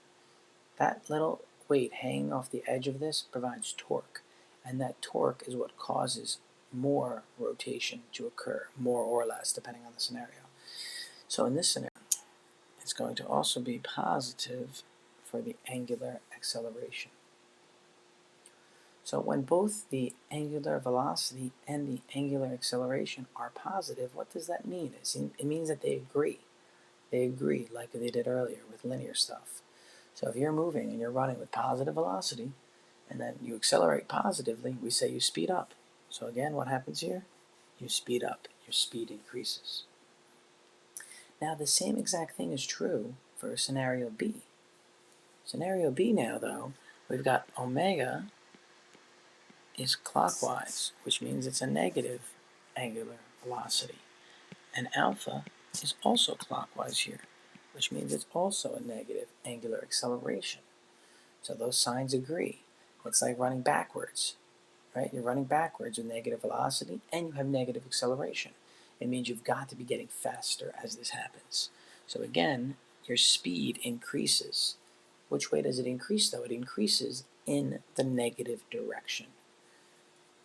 That little weight hanging off the edge of this provides torque, and that torque is what causes more rotation to occur, more or less, depending on the scenario. So in this scenario, it's going to also be positive for the angular acceleration. So when both the angular velocity and the angular acceleration are positive, what does that mean? It means that they agree. They agree like they did earlier with linear stuff. So if you're moving and you're running with positive velocity, and then you accelerate positively, we say you speed up. So again, what happens here? You speed up. Your speed increases. Now the same exact thing is true for scenario B. Scenario B now, though, we've got omega is clockwise, which means it's a negative angular velocity. And alpha is also clockwise here, which means it's also a negative angular acceleration. So those signs agree. It's like running backwards, right? You're running backwards with negative velocity and you have negative acceleration. It means you've got to be getting faster as this happens. So again, your speed increases. Which way does it increase though? It increases in the negative direction,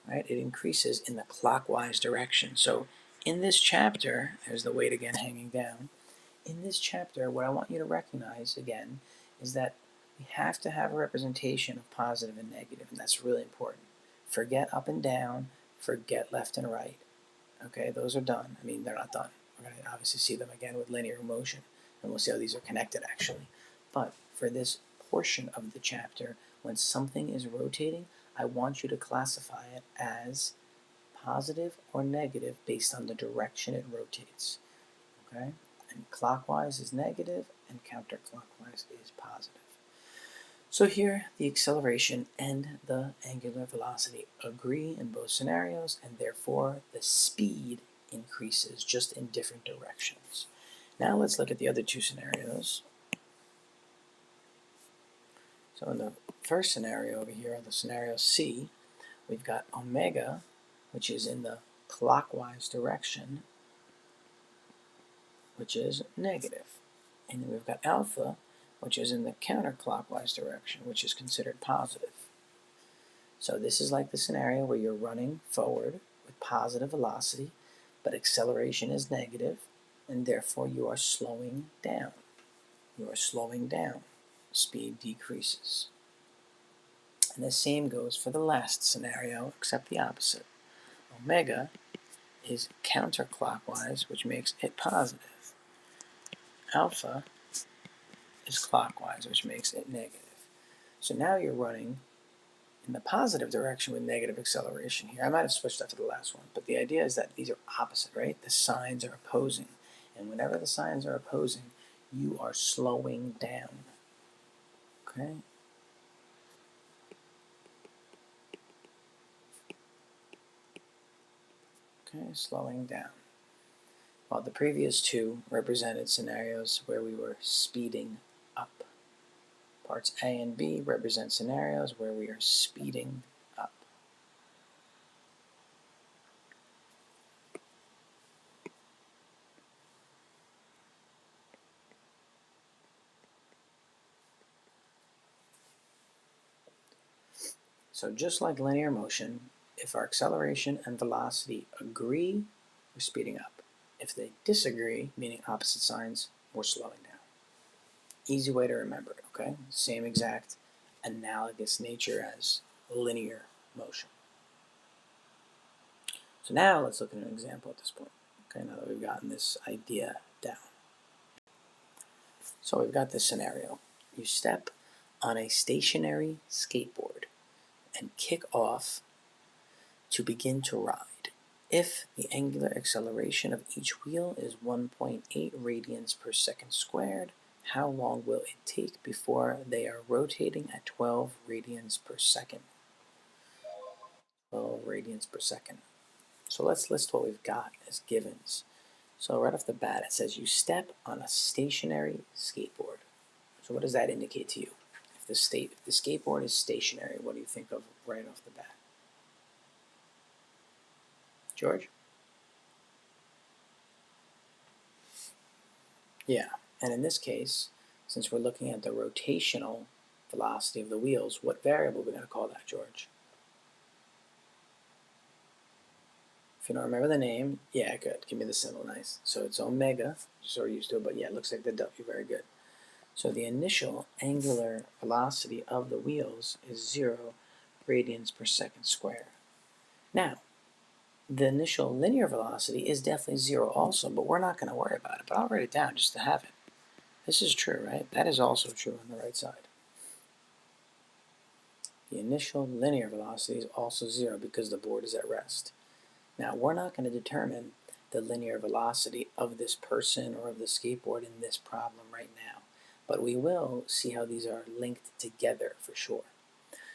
right? It increases in the clockwise direction. So in this chapter, there's the weight again hanging down. In this chapter, what I want you to recognize again is that we have to have a representation of positive and negative, and that's really important. Forget up and down, forget left and right. Okay, those are done. I mean, they're not done. We're going to obviously see them again with linear motion, and we'll see how these are connected actually. But for this portion of the chapter, when something is rotating, I want you to classify it as positive or negative based on the direction it rotates. Okay? And clockwise is negative, and counterclockwise is positive. So here, the acceleration and the angular velocity agree in both scenarios, and therefore the speed increases just in different directions. Now let's look at the other two scenarios. So in the first scenario over here, the scenario C, we've got omega, which is in the clockwise direction, which is negative. And then we've got alpha, which is in the counterclockwise direction, which is considered positive. So this is like the scenario where you're running forward with positive velocity, but acceleration is negative, and therefore you are slowing down. You are slowing down. Speed decreases. And the same goes for the last scenario, except the opposite. Omega is counterclockwise, which makes it positive. Alpha is clockwise, which makes it negative. So now you're running in the positive direction with negative acceleration here. I might have switched that to the last one, but the idea is that these are opposite, right? The signs are opposing. And whenever the signs are opposing, you are slowing down. Okay? Okay, slowing down. While the previous two represented scenarios where we were speeding up. Parts A and B represent scenarios where we are speeding up. So just like linear motion, if our acceleration and velocity agree, we're speeding up. If they disagree, meaning opposite signs, we're slowing down. Easy way to remember it, okay? Same exact analogous nature as linear motion. So now let's look at an example at this point, okay, now that we've gotten this idea down. So we've got this scenario. You step on a stationary skateboard and kick off to begin to ride. If the angular acceleration of each wheel is 1.8 radians per second squared, how long will it take before they are rotating at 12 radians per second? 12 radians per second. So let's list what we've got as givens. So right off the bat, it says you step on a stationary skateboard. So what does that indicate to you? If the skateboard is stationary, what do you think of right off the bat? George? Yeah, and in this case, since we're looking at the rotational velocity of the wheels, what variable are we going to call that, George? If you don't remember the name, yeah, good. Give me the symbol, nice. So it's omega, just so we're used to it, but yeah, it looks like the W, very good. So the initial angular velocity of the wheels is 0 radians per second squared. Now, the initial linear velocity is definitely 0 also, but we're not going to worry about it. But I'll write it down just to have it. This is true, right? That is also true on the right side. The initial linear velocity is also 0 because the board is at rest. Now, we're not going to determine the linear velocity of this person or of the skateboard in this problem right now, but we will see how these are linked together for sure.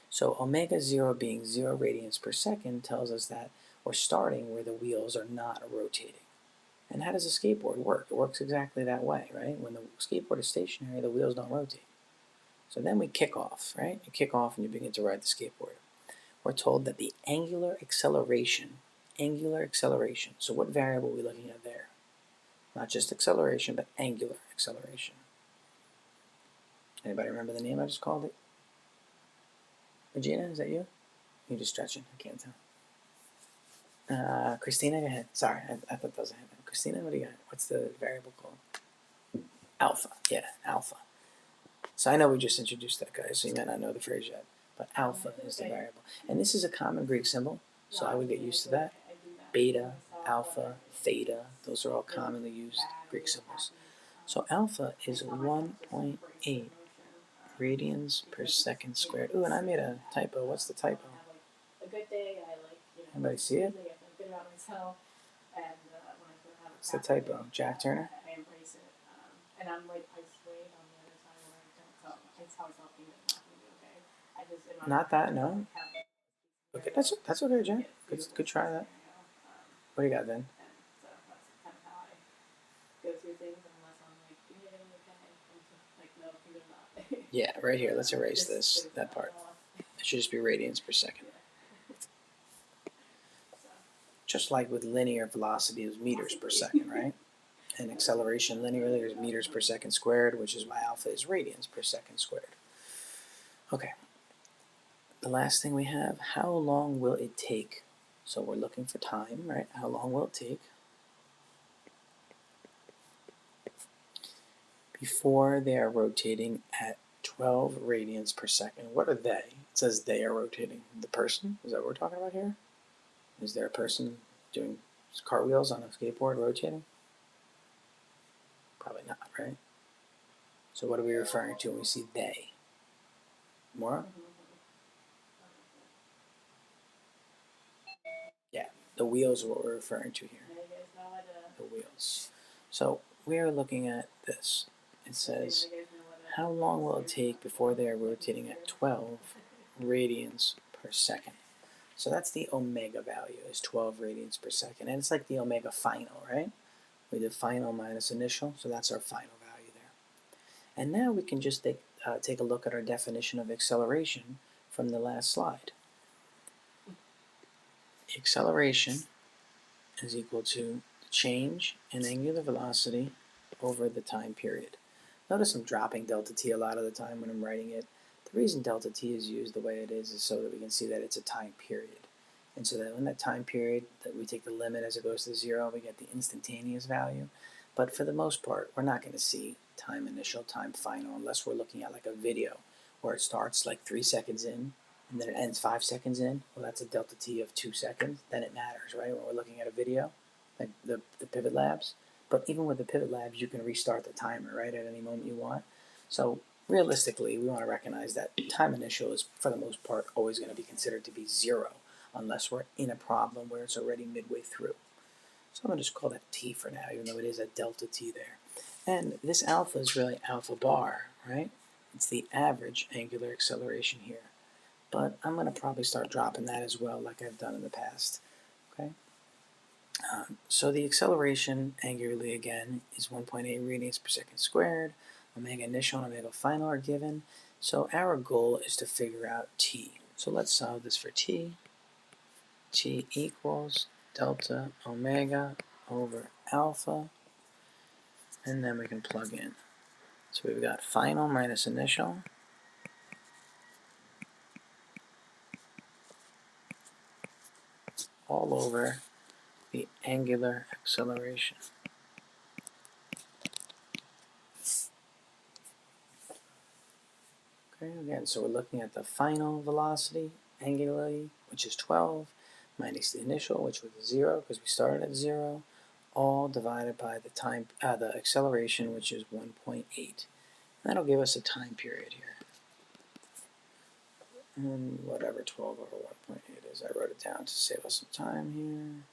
So omega 0 being 0 radians per second tells us that we're starting where the wheels are not rotating. And how does a skateboard work? It works exactly that way, right? When the skateboard is stationary, the wheels don't rotate. So then we kick off, right? You kick off and you begin to ride the skateboard. we're told that the angular acceleration, so what variable are we looking at there? Not just acceleration, but angular acceleration. Anybody remember the name I just called it? Regina, is that you? You're just stretching, I can't tell. Christina, go ahead. Sorry, I thought that was a hand. Christina, what do you got? What's the variable called? Alpha, yeah, alpha. So I know we just introduced that, guy, so you may not know the phrase yet, but alpha is the variable. And this is a common Greek symbol, so I would get used to that. Beta, alpha, theta, those are all commonly used Greek symbols. So alpha is 1.8 radians per second squared. Ooh, and I made a typo. What's the typo? Anybody see it? What's the typo? Jack Turner? Not that, no. Okay, that's okay, Jack. Good try that. What do you got then? Yeah, right here. Let's erase that part. It should just be radians per second. Just like with linear velocity, it was meters per second, right? And acceleration linearly is meters per second squared, which is why alpha is radians per second squared. Okay. The last thing we have, how long will it take? So we're looking for time, right? How long will it take before they are rotating at 12 radians per second? What are they? It says they are rotating. The person? Is that what we're talking about here? Is there a person doing cartwheels on a skateboard rotating? Probably not, right? So what are we referring to when we see they? More? Yeah, the wheels are what we're referring to here. The wheels. So we are looking at this. It says, how long will it take before they are rotating at 12 radians per second? So that's the omega value, is 12 radians per second. And it's like the omega final, right? We did final minus initial, so that's our final value there. And now we can just take a look at our definition of acceleration from the last slide. Acceleration is equal to the change in angular velocity over the time period. Notice I'm dropping delta t a lot of the time when I'm writing it. The reason delta t is used the way it is so that we can see that it's a time period. And so that in that time period, that we take the limit as it goes to 0, we get the instantaneous value. But for the most part, we're not going to see time initial, time final, unless we're looking at like a video where it starts like 3 seconds in, and then it ends 5 seconds in. Well, that's a delta t of 2 seconds. Then it matters, right? When we're looking at a video, like the Pivot Labs. But even with the Pivot Labs, you can restart the timer, right, at any moment you want. So realistically, we want to recognize that time initial is, for the most part, always going to be considered to be 0, unless we're in a problem where it's already midway through. So I'm going to just call that t for now, even though it is a delta t there. And this alpha is really alpha bar, right? It's the average angular acceleration here. But I'm going to probably start dropping that as well, like I've done in the past. Okay. So the acceleration angularly again is 1.8 radians per second squared. Omega initial and omega final are given. So our goal is to figure out t. So let's solve this for t. T equals delta omega over alpha. And then we can plug in. So we've got final minus initial. All over the angular acceleration. Okay, again, so we're looking at the final velocity angularly, which is 12, minus the initial, which was 0, because we started at 0, all divided by the time, the acceleration, which is 1.8. That'll give us a time period here. And whatever 12 over 1.8 is, I wrote it down to save us some time here.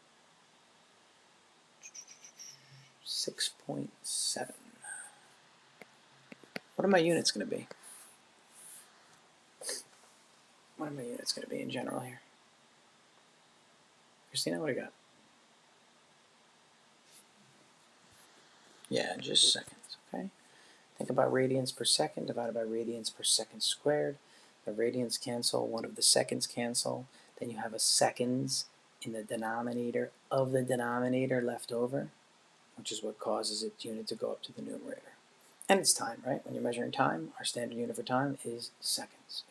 6.7. What are my units going to be? What are my units going to be in general here? Christina, what do you got? Yeah, just seconds, okay? Think about radians per second divided by radians per second squared. The radians cancel, one of the seconds cancel. then you have a seconds in the denominator of the denominator left over, which is what causes its unit to go up to the numerator. And it's time, right? When you're measuring time, our standard unit for time is seconds.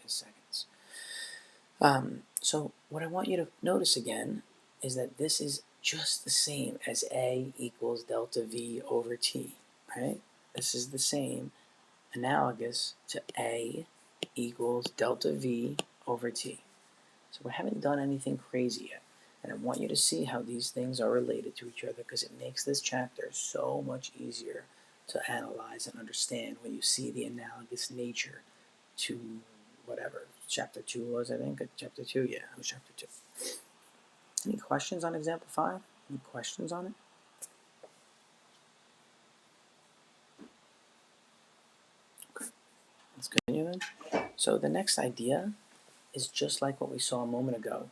So what I want you to notice again is that this is just the same as A equals delta V over T, right? This is the same, analogous to A equals delta V over T. So we haven't done anything crazy yet. And I want you to see how these things are related to each other, because it makes this chapter so much easier to analyze and understand when you see the analogous nature to whatever chapter 2 was, I think. Chapter 2, yeah, it was chapter 2. Any questions on example 5? Any questions on it? Okay, let's continue then. So the next idea is just like what we saw a moment ago,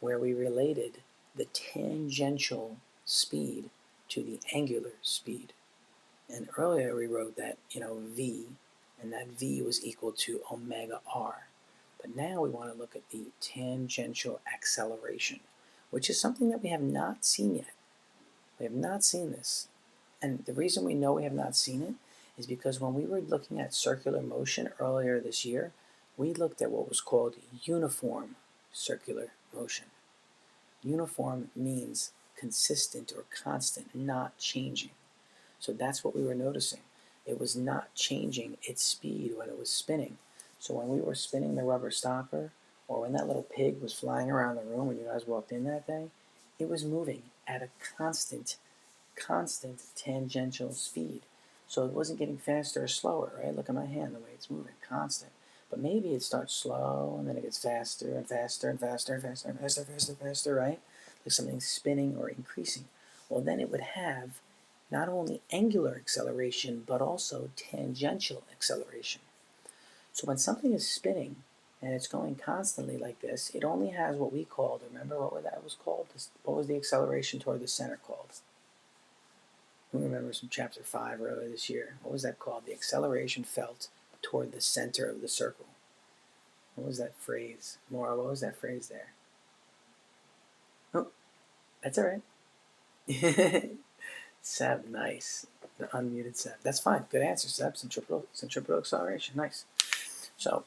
where we related the tangential speed to the angular speed. And earlier we wrote that, v, and that v was equal to omega r. But now we want to look at the tangential acceleration, which is something that we have not seen yet. We have not seen this. And the reason we know we have not seen it is because when we were looking at circular motion earlier this year, we looked at what was called uniform circular motion. Uniform means consistent or constant, not changing. So that's what we were noticing. It was not changing its speed when it was spinning. So when we were spinning the rubber stopper, or when that little pig was flying around the room when you guys walked in that day, it was moving at a constant tangential speed. So it wasn't getting faster or slower, right? Look at my hand, the way it's moving, constant. But maybe it starts slow, and then it gets faster and faster and faster and faster and faster and faster and faster, right? Like something's spinning or increasing. Well, then it would have not only angular acceleration, but also tangential acceleration. So when something is spinning, and it's going constantly like this, it only has what we called, remember what that was called? What was the acceleration toward the center called? Who remembers from chapter 5 earlier this year? What was that called? The acceleration felt toward the center of the circle. What was that phrase? Maura, what was that phrase there? Oh, that's all right. Seb, nice. The unmuted Seb. That's fine. Good answer, Seb. Centripetal acceleration. Nice. So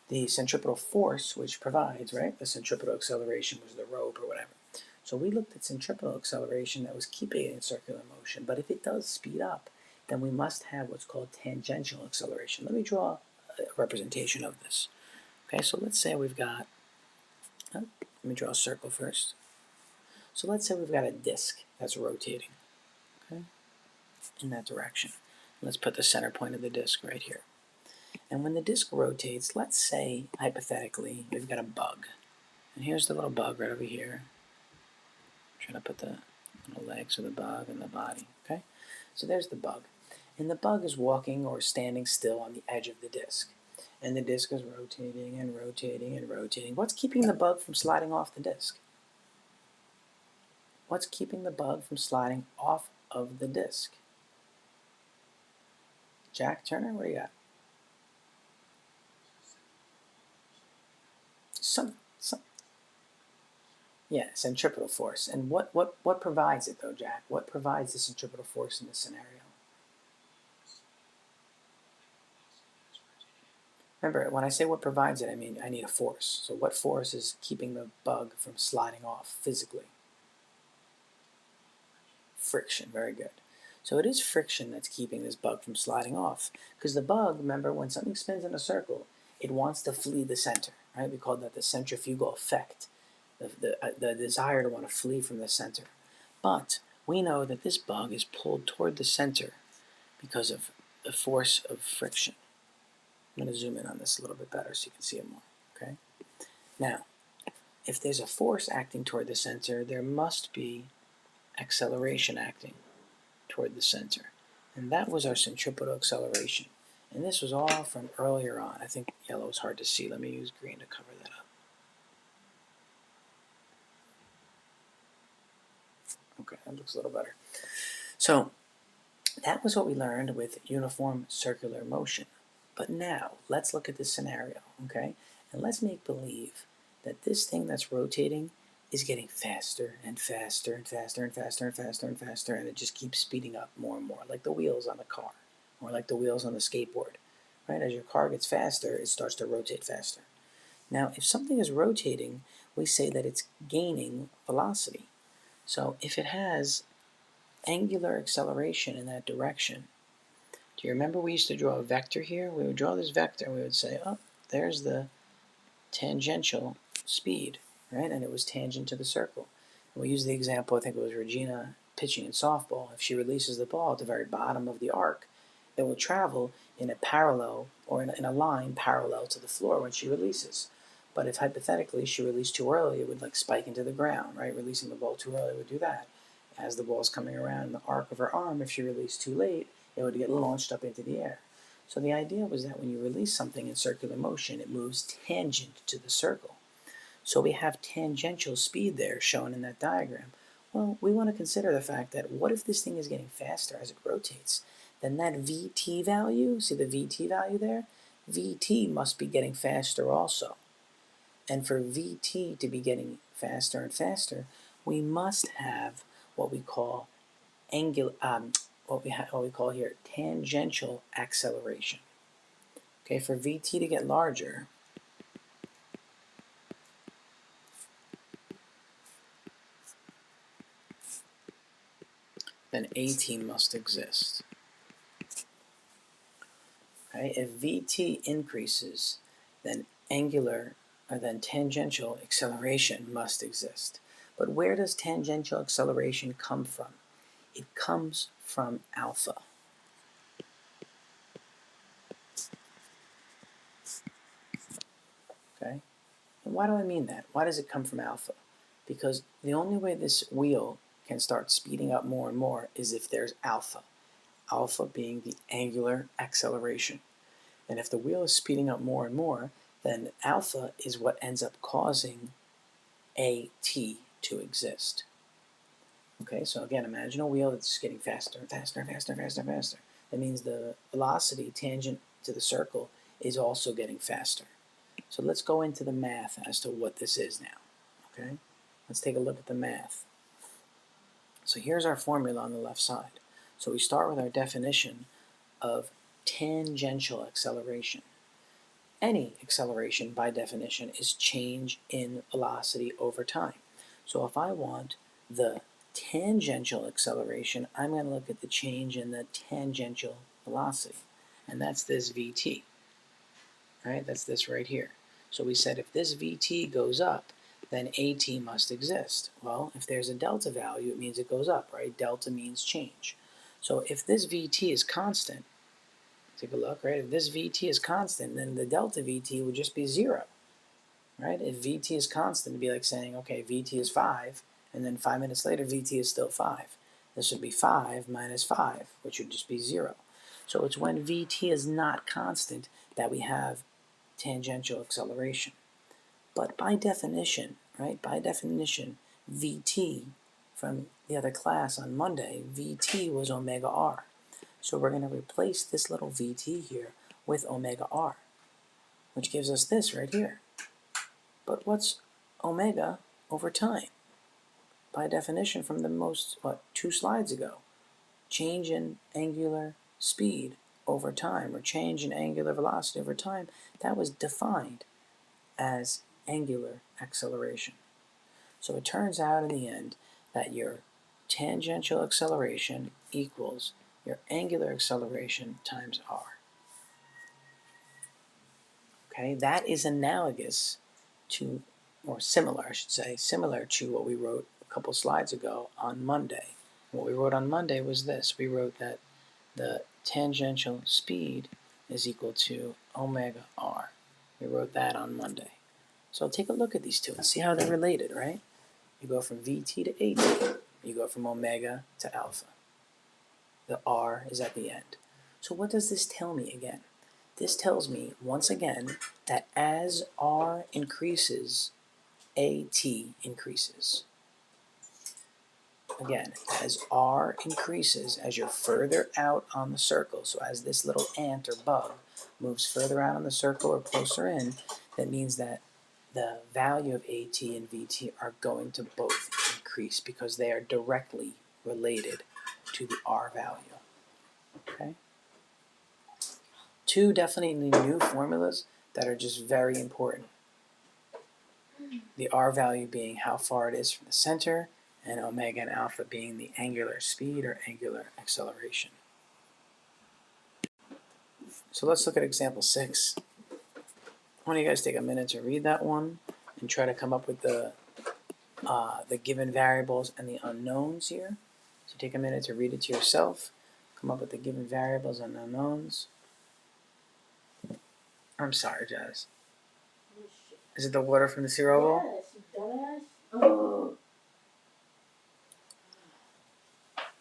the centripetal force, which provides, right, the centripetal acceleration was the rope or whatever. So we looked at centripetal acceleration that was keeping it in circular motion. But if it does speed up, then we must have what's called tangential acceleration. Let me draw a representation of this. Okay, so let's say we've got, let me draw a circle first. So let's say we've got a disk that's rotating, okay, in that direction. Let's put the center point of the disk right here. And when the disk rotates, let's say, hypothetically, we've got a bug. And here's the little bug right over here. I'm trying to put the little legs of the bug and the body, okay? So there's the bug. And the bug is walking or standing still on the edge of the disk. And the disk is rotating and rotating and rotating. What's keeping the bug from sliding off the disk? What's keeping the bug from sliding off of the disk? Jack Turner, what do you got? Yeah, centripetal force. And what provides it though, Jack? What provides the centripetal force in this scenario? Remember, when I say what provides it, I mean I need a force. So what force is keeping the bug from sliding off physically? Friction, very good. So it is friction that's keeping this bug from sliding off. Because the bug, remember, when something spins in a circle, it wants to flee the center, right? We call that the centrifugal effect, the desire to want to flee from the center. But we know that this bug is pulled toward the center because of the force of friction. I'm going to zoom in on this a little bit better so you can see it more, okay? Now, if there's a force acting toward the center, there must be acceleration acting toward the center. And that was our centripetal acceleration. And this was all from earlier on. I think yellow is hard to see. Let me use green to cover that up. Okay, that looks a little better. So that was what we learned with uniform circular motion. But now, let's look at this scenario, okay? And let's make believe that this thing that's rotating is getting faster and faster and faster and faster and faster and faster, and it just keeps speeding up more and more, like the wheels on the car, or like the wheels on the skateboard, right? As your car gets faster, it starts to rotate faster. Now, if something is rotating, we say that it's gaining velocity. So if it has angular acceleration in that direction, do you remember we used to draw a vector here? We would draw this vector and we would say, oh, there's the tangential speed, right? And it was tangent to the circle. And we use the example, I think it was Regina pitching in softball. If she releases the ball at the very bottom of the arc, it will travel in a parallel, or in a line parallel to the floor when she releases. But if hypothetically she released too early, it would like spike into the ground, right? Releasing the ball too early would do that. As the ball's coming around in the arc of her arm, if she released too late, it would get launched up into the air. So the idea was that when you release something in circular motion, it moves tangent to the circle. So we have tangential speed there shown in that diagram. Well, we want to consider the fact that what if this thing is getting faster as it rotates? Then that Vt value, see the Vt value there? Vt must be getting faster also. And for Vt to be getting faster and faster, we must have what we call what we call here tangential acceleration. Okay, for Vt to get larger, then At must exist. Okay, if Vt increases, then tangential acceleration must exist. But where does tangential acceleration come from? It comes from alpha. Okay? And why do I mean that? Why does it come from alpha? Because the only way this wheel can start speeding up more and more is if there's alpha. Alpha being the angular acceleration. And if the wheel is speeding up more and more, then alpha is what ends up causing At to exist. Okay, so again, imagine a wheel that's getting faster and faster and faster and faster and faster. That means the velocity tangent to the circle is also getting faster. So let's go into the math as to what this is now. Okay, let's take a look at the math. So here's our formula on the left side. So we start with our definition of tangential acceleration. Any acceleration, by definition, is change in velocity over time. So if I want the tangential acceleration, I'm going to look at the change in the tangential velocity. And that's this Vt. Right? That's this right here. So we said if this Vt goes up, then At must exist. Well, if there's a delta value, it means it goes up, right? Delta means change. So if this Vt is constant, take a look, right? If this Vt is constant, then the delta Vt would just be 0, right? If Vt is constant, it'd be like saying, okay, Vt is 5, and then 5 minutes later, Vt is still 5. This would be 5 minus 5, which would just be 0. So it's when Vt is not constant that we have tangential acceleration. But by definition, right, by definition, Vt from the other class on Monday, Vt was omega r. So we're going to replace this little Vt here with omega r, which gives us this right here. But what's omega over time? By definition from the 2 slides ago, change in angular speed over time, or change in angular velocity over time, that was defined as angular acceleration. So it turns out in the end that your tangential acceleration equals your angular acceleration times r. Okay, that is analogous to, or similar, I should say, similar to what we wrote a couple slides ago on Monday. What we wrote on Monday was this. We wrote that the tangential speed is equal to omega r. We wrote that on Monday. So take a look at these two and see how they're related, right? You go from Vt to At. You go from omega to alpha. The r is at the end. So what does this tell me again? This tells me, once again, that as r increases, At increases. Again, as r increases, as you're further out on the circle, so as this little ant or bug moves further out on the circle or closer in, that means that the value of AT and VT are going to both increase because they are directly related to the R value. Okay? Two definitely new formulas that are just very important. The R value being how far it is from the center, and omega and alpha being the angular speed or angular acceleration. So let's look at example 6. Why don't you guys take a minute to read that one and try to come up with the given variables and the unknowns here. So take a minute to read it to yourself, come up with the given variables and unknowns. I'm sorry, Jazz. Is it the water from the cereal bowl? Yes, you dumbass. Oh.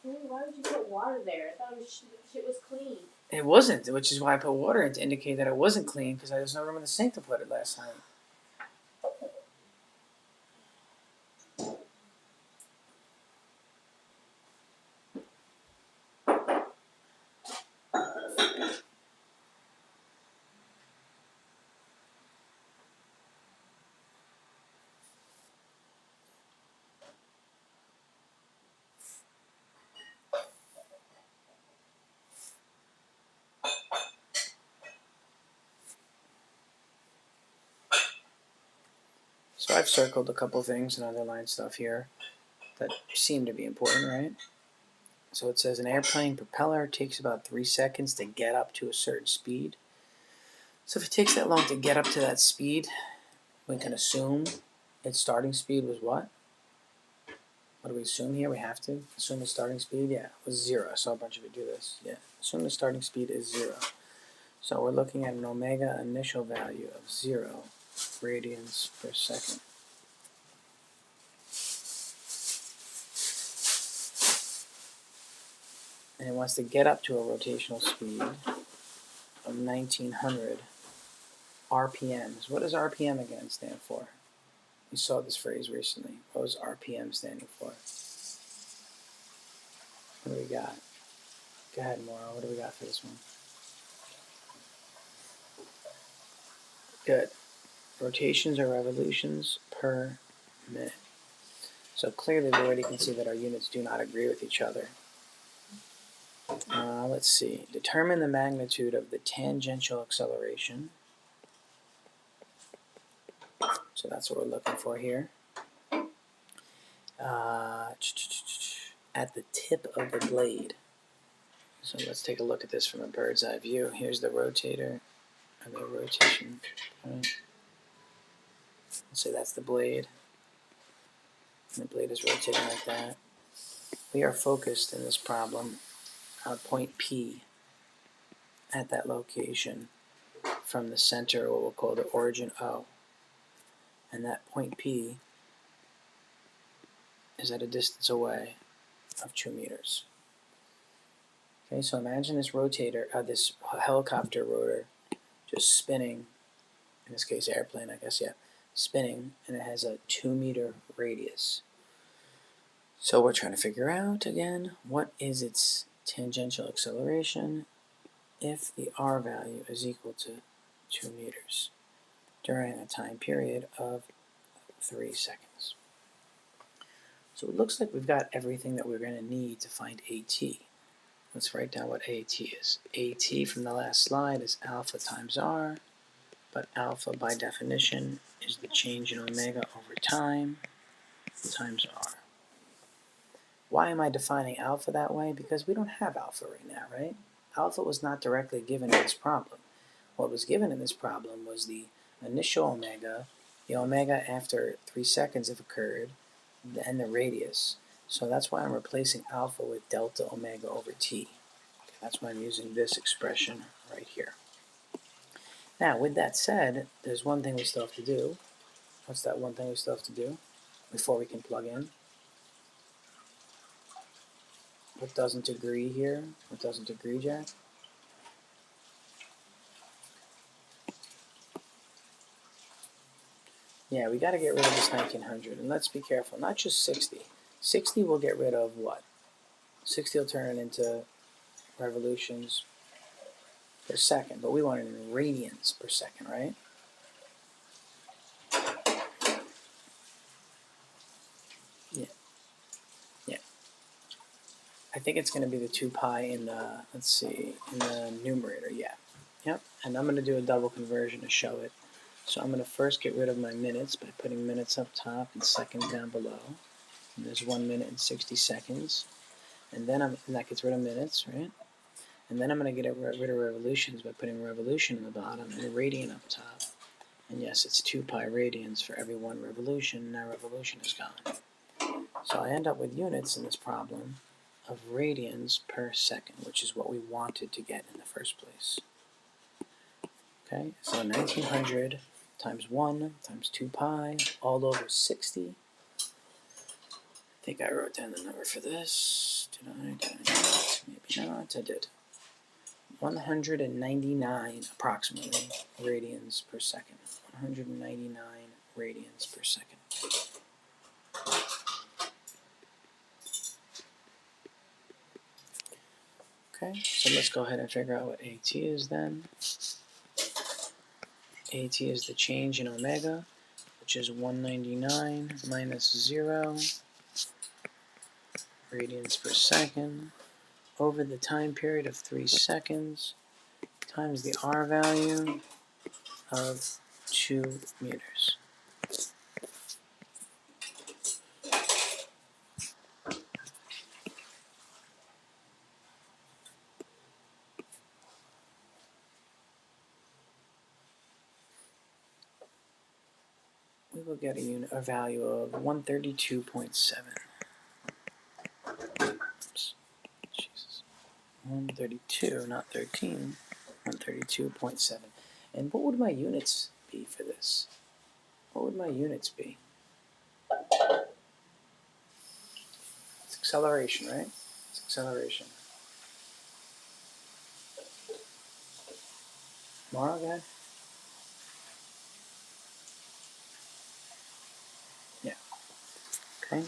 Why would you put water there? I thought shit was clean. It wasn't, which is why I put water in to indicate that it wasn't clean because there was no room in the sink to put it last night. So I've circled a couple things and underlined stuff here that seem to be important, right? So it says an airplane propeller takes about 3 seconds to get up to a certain speed. So if it takes that long to get up to that speed, we can assume its starting speed was what? What do we assume here? We have to assume the starting speed, yeah, was 0. I saw a bunch of you do this. Yeah, assume the starting speed is 0. So we're looking at an omega initial value of 0 radians per second. And it wants to get up to a rotational speed of 1900 RPMs. What does RPM again stand for? We saw this phrase recently. What was RPM standing for? What do we got? Go ahead, Mauro. What do we got for this one? Good. Rotations or revolutions per minute. So clearly we already can see that our units do not agree with each other. Let's see. Determine the magnitude of the tangential acceleration. So that's what we're looking for here. At the tip of the blade. So let's take a look at this from a bird's eye view. Here's the rotator, and the rotation point. Let's say that's the blade. And the blade is rotating like that. We are focused in this problem on point P at that location from the center, what we'll call the origin O. And that point P is at a distance away of 2 meters. Okay, so imagine this rotator, this helicopter rotor just spinning, in this case airplane, I guess, yeah, spinning, and it has a 2 meter radius. So we're trying to figure out, again, what is its tangential acceleration if the R value is equal to 2 meters during a time period of 3 seconds. So it looks like we've got everything that we're going to need to find AT. Let's write down what AT is. AT from the last slide is alpha times R, but alpha by definition is the change in omega over time times R. Why am I defining alpha that way? Because we don't have alpha right now, right? Alpha was not directly given in this problem. What was given in this problem was the initial omega, the omega after 3 seconds have occurred, and the radius. So that's why I'm replacing alpha with delta omega over t. Okay, that's why I'm using this expression right here. Now, with that said, there's one thing we still have to do. What's that one thing we still have to do before we can plug in? What doesn't agree here? What doesn't agree, Jack? Yeah, we got to get rid of this 1900. And let's be careful. Not just 60. 60 will get rid of what? 60 will turn it into revolutions per second. But we want it in radians per second, right? Yeah. Yeah. I think it's going to be the 2 pi in the, let's see, in the numerator, yeah. Yep, and I'm going to do a double conversion to show it. So I'm going to first get rid of my minutes by putting minutes up top and seconds down below. And there's 1 minute and 60 seconds. And then and that gets rid of minutes, right? And then I'm going to get rid of revolutions by putting revolution in the bottom and radian up top. And yes, it's 2 pi radians for every 1 revolution. Now revolution is gone. So I end up with units in this problem of radians per second, which is what we wanted to get in the first place. Okay, so 1900 times 1 times 2 pi all over 60. I think I wrote down the number for this. Did I not? Maybe not. I did. 199 approximately radians per second. 199 radians per second. Okay, so let's go ahead and figure out what AT is then. AT is the change in omega, which is 199 minus 0 radians per second over the time period of 3 seconds times the R value of 2 meters. We will get a value of 132.7. Oops. Jesus. 132, not 13. 132.7. And what would my units be for this? What would my units be? It's acceleration, right? It's acceleration. Tomorrow, guy? Yeah. Okay.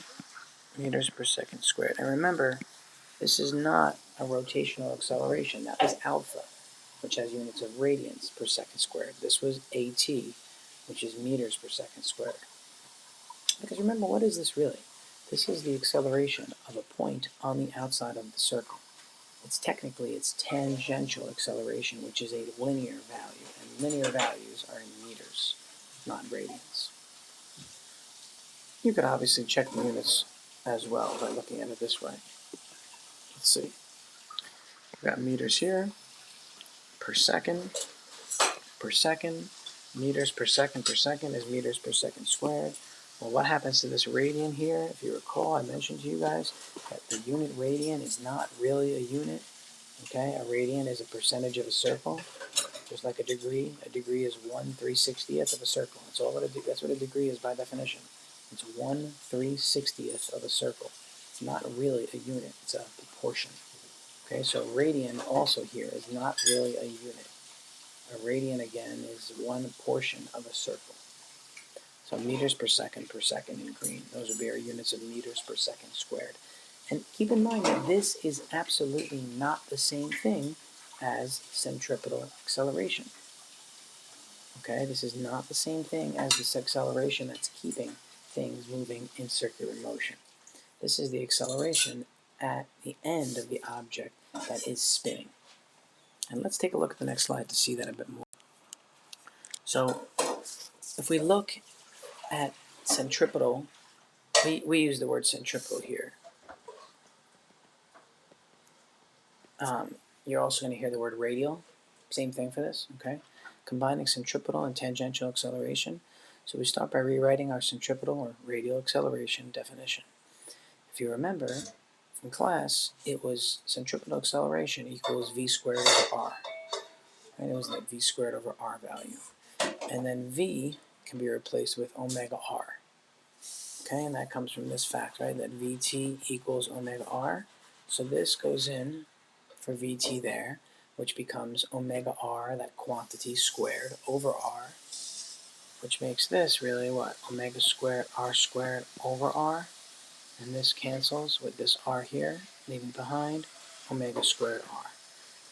Meters per second squared. And remember, this is not a rotational acceleration. That was alpha, which has units of radians per second squared. This was AT, which is meters per second squared. Because remember, what is this really? This is the acceleration of a point on the outside of the circle. It's tangential acceleration, which is a linear value, and linear values are in meters, not radians. You could obviously check the units as well by looking at it this way. Let's see. We've got meters here, per second, meters per second is meters per second squared. Well, what happens to this radian here? If you recall, I mentioned to you guys that the unit radian is not really a unit. Okay, a radian is a percentage of a circle, just like a degree. A degree is 1/360th of a circle. That's what a degree is by definition. It's 1/360th of a circle. It's not really a unit. It's a proportion. Okay, so radian also here is not really a unit. A radian, again, is one portion of a circle. So meters per second in green. Those would be our units of meters per second squared. And keep in mind that this is absolutely not the same thing as centripetal acceleration. Okay, this is not the same thing as this acceleration that's keeping things moving in circular motion. This is the acceleration at the end of the object that is spinning. And let's take a look at the next slide to see that a bit more. So if we look at centripetal, we use the word centripetal here. You're also going to hear the word radial. Same thing for this, okay? Combining centripetal and tangential acceleration. So we start by rewriting our centripetal or radial acceleration definition. If you remember from class, it was centripetal acceleration equals v squared over r. Right? It was that v squared over r value. And then v can be replaced with omega r. Okay, and that comes from this fact, right, that Vt equals omega r. So this goes in for Vt there, which becomes omega r, that quantity, squared over r, which makes this really what? Omega squared over r. And this cancels with this r here, leaving behind omega squared r.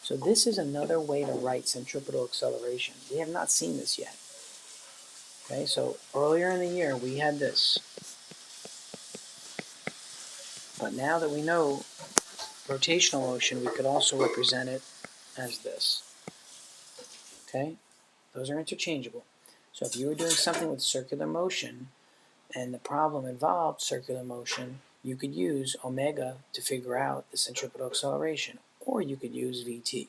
So this is another way to write centripetal acceleration. We have not seen this yet. Okay, so earlier in the year we had this. But now that we know rotational motion, we could also represent it as this. Okay? Those are interchangeable. So if you were doing something with circular motion and the problem involved circular motion, you could use omega to figure out the centripetal acceleration, or you could use VT.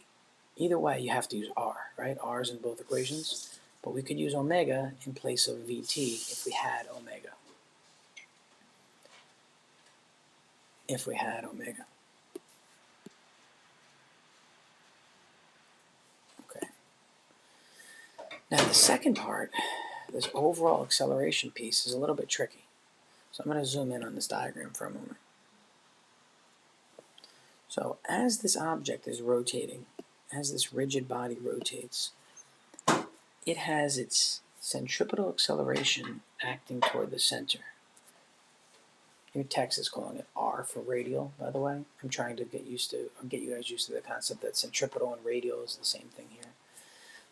Either way, you have to use R, right? R is in both equations. But we could use omega in place of VT if we had omega. If we had omega. Okay. Now the second part, this overall acceleration piece, is a little bit tricky. So I'm going to zoom in on this diagram for a moment. So as this object is rotating, as this rigid body rotates, it has its centripetal acceleration acting toward the center. Your text is calling it R for radial, by the way. I'm trying to get you guys used to the concept that centripetal and radial is the same thing here.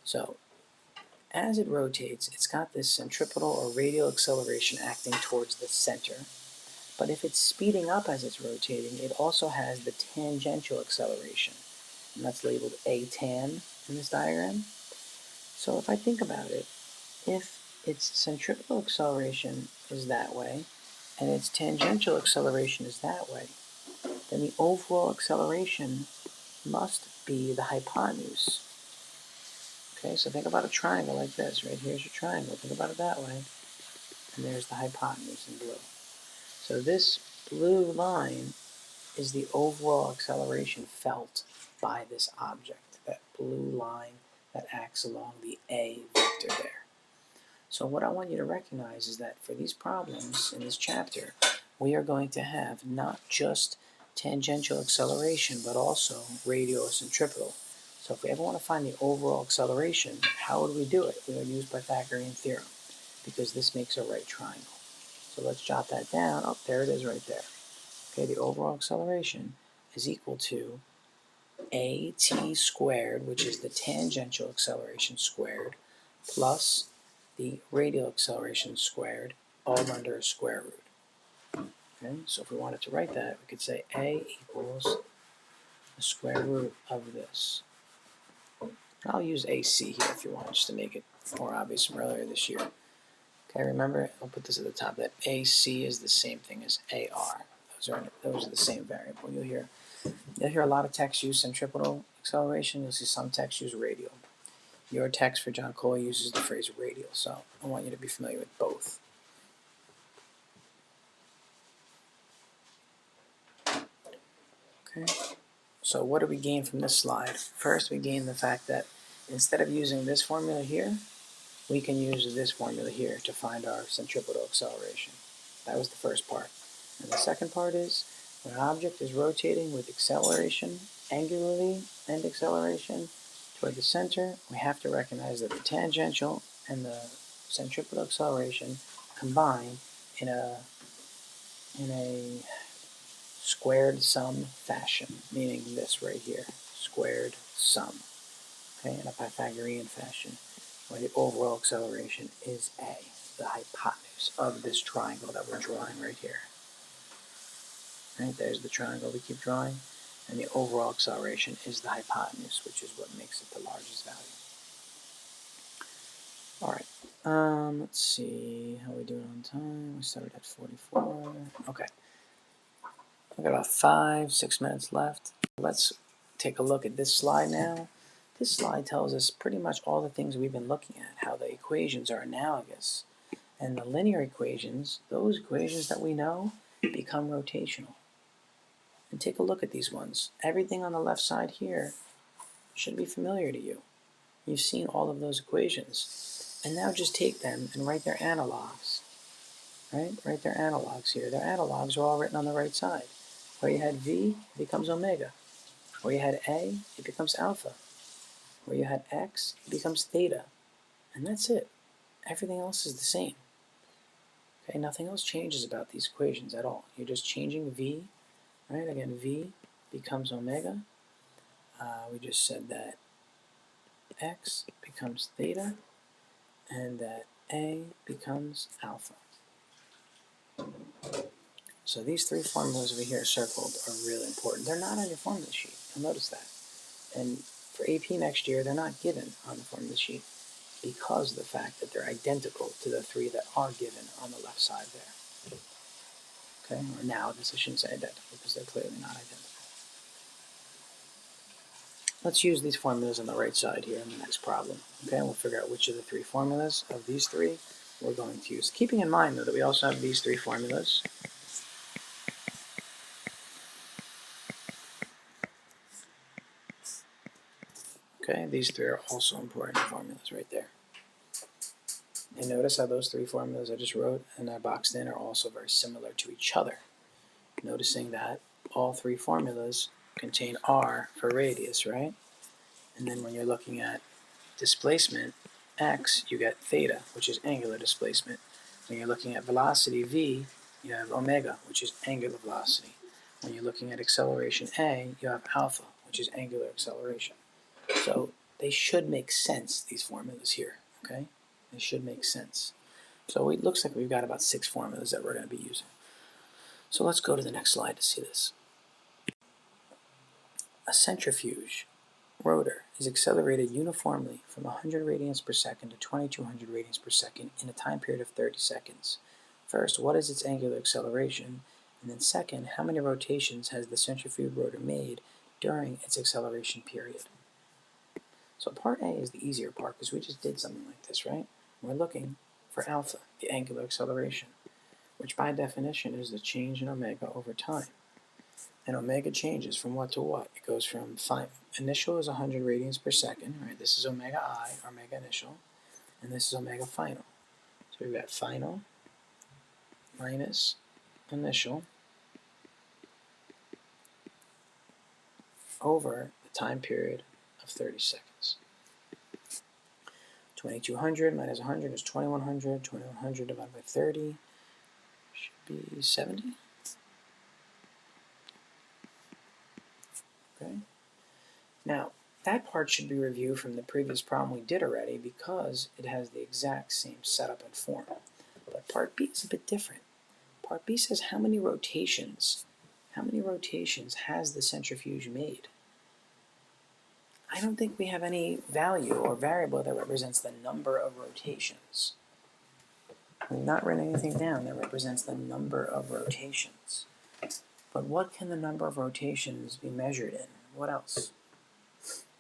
So as it rotates, it's got this centripetal or radial acceleration acting towards the center. But if it's speeding up as it's rotating, it also has the tangential acceleration. And that's labeled A tan in this diagram. So if I think about it, if its centripetal acceleration is that way, and its tangential acceleration is that way, then the overall acceleration must be the hypotenuse. Okay, so think about a triangle like this. Right here's your triangle. Think about it that way. And there's the hypotenuse in blue. So this blue line is the overall acceleration felt by this object, that blue line that acts along the A vector there. So what I want you to recognize is that for these problems in this chapter, we are going to have not just tangential acceleration, but also radial or centripetal. So if we ever want to find the overall acceleration, how would we do it? We would use Pythagorean theorem, because this makes a right triangle. So let's jot that down. Oh, there it is right there. Okay, the overall acceleration is equal to AT squared, which is the tangential acceleration squared, plus the radial acceleration squared, all under a square root. Okay, so if we wanted to write that, we could say A equals the square root of this. I'll use AC here if you want, just to make it more obvious from earlier this year. Okay, remember, I'll put this at the top, that AC is the same thing as AR. Those are the same variable. You'll hear a lot of text use centripetal acceleration. You'll see some text use radial. Your text for John Cole uses the phrase radial, so I want you to be familiar with both. Okay, so what do we gain from this slide? First, we gain the fact that instead of using this formula here, we can use this formula here to find our centripetal acceleration. That was the first part. And the second part is, when an object is rotating with acceleration, angularly, and acceleration toward the center, we have to recognize that the tangential and the centripetal acceleration combine in a squared sum fashion, meaning this right here, squared sum, okay, in a Pythagorean fashion, where the overall acceleration is A, the hypotenuse of this triangle that we're drawing right here. Right, there's the triangle we keep drawing, and the overall acceleration is the hypotenuse, which is what makes it the largest value. All right, let's see, how are we doing on time? We started at 44. Okay, we've got about 5-6 minutes left. Let's take a look at this slide now. This slide tells us pretty much all the things we've been looking at, how the equations are analogous. And the linear equations, those equations that we know, become rotational. And take a look at these ones. Everything on the left side here should be familiar to you. You've seen all of those equations. And now just take them and write their analogs. Right? Write their analogs here. Their analogs are all written on the right side. Where you had V, it becomes omega. Where you had A, it becomes alpha. Where you had X, it becomes theta. And that's it. Everything else is the same. Okay, nothing else changes about these equations at all. You're just changing V. Right, again, V becomes omega. We just said that X becomes theta, and that A becomes alpha. So these three formulas over here circled are really important. They're not on your formula sheet. You'll notice that. And for AP next year, they're not given on the formula sheet because of the fact that they're identical to the three that are given on the left side there. Okay, or now I shouldn't say identical because they're clearly not identical. Let's use these formulas on the right side here in the next problem. Okay, and we'll figure out which of the three formulas of these three we're going to use. Keeping in mind, though, that we also have these three formulas. Okay, these three are also important formulas right there. And notice how those three formulas I just wrote and I boxed in are also very similar to each other. Noticing that all three formulas contain R for radius, right? And then when you're looking at displacement, x, you get theta, which is angular displacement. When you're looking at velocity, v, you have omega, which is angular velocity. When you're looking at acceleration, a, you have alpha, which is angular acceleration. So they should make sense, these formulas here, okay? They should make sense. So it looks like we've got about 6 formulas that we're going to be using. So let's go to the next slide to see this. A centrifuge rotor is accelerated uniformly from 100 radians per second to 2200 radians per second in a time period of 30 seconds. First, what is its angular acceleration? And then second, how many rotations has the centrifuge rotor made during its acceleration period? So part A is the easier part because we just did something like this, right? We're looking for alpha, the angular acceleration, which by definition is the change in omega over time. And omega changes from what to what? It goes from initial is 100 radians per second, right? This is omega I, omega initial, and this is omega final. So we've got final minus initial over the time period of 30 seconds. 2200 minus 100 is 2100. 2100 divided by 30 should be 70. Okay. Now, that part should be reviewed from the previous problem we did already because it has the exact same setup and form. But part B is a bit different. Part B says how many rotations has the centrifuge made? I don't think we have any value or variable that represents the number of rotations. We've not written anything down that represents the number of rotations. But what can the number of rotations be measured in? What else?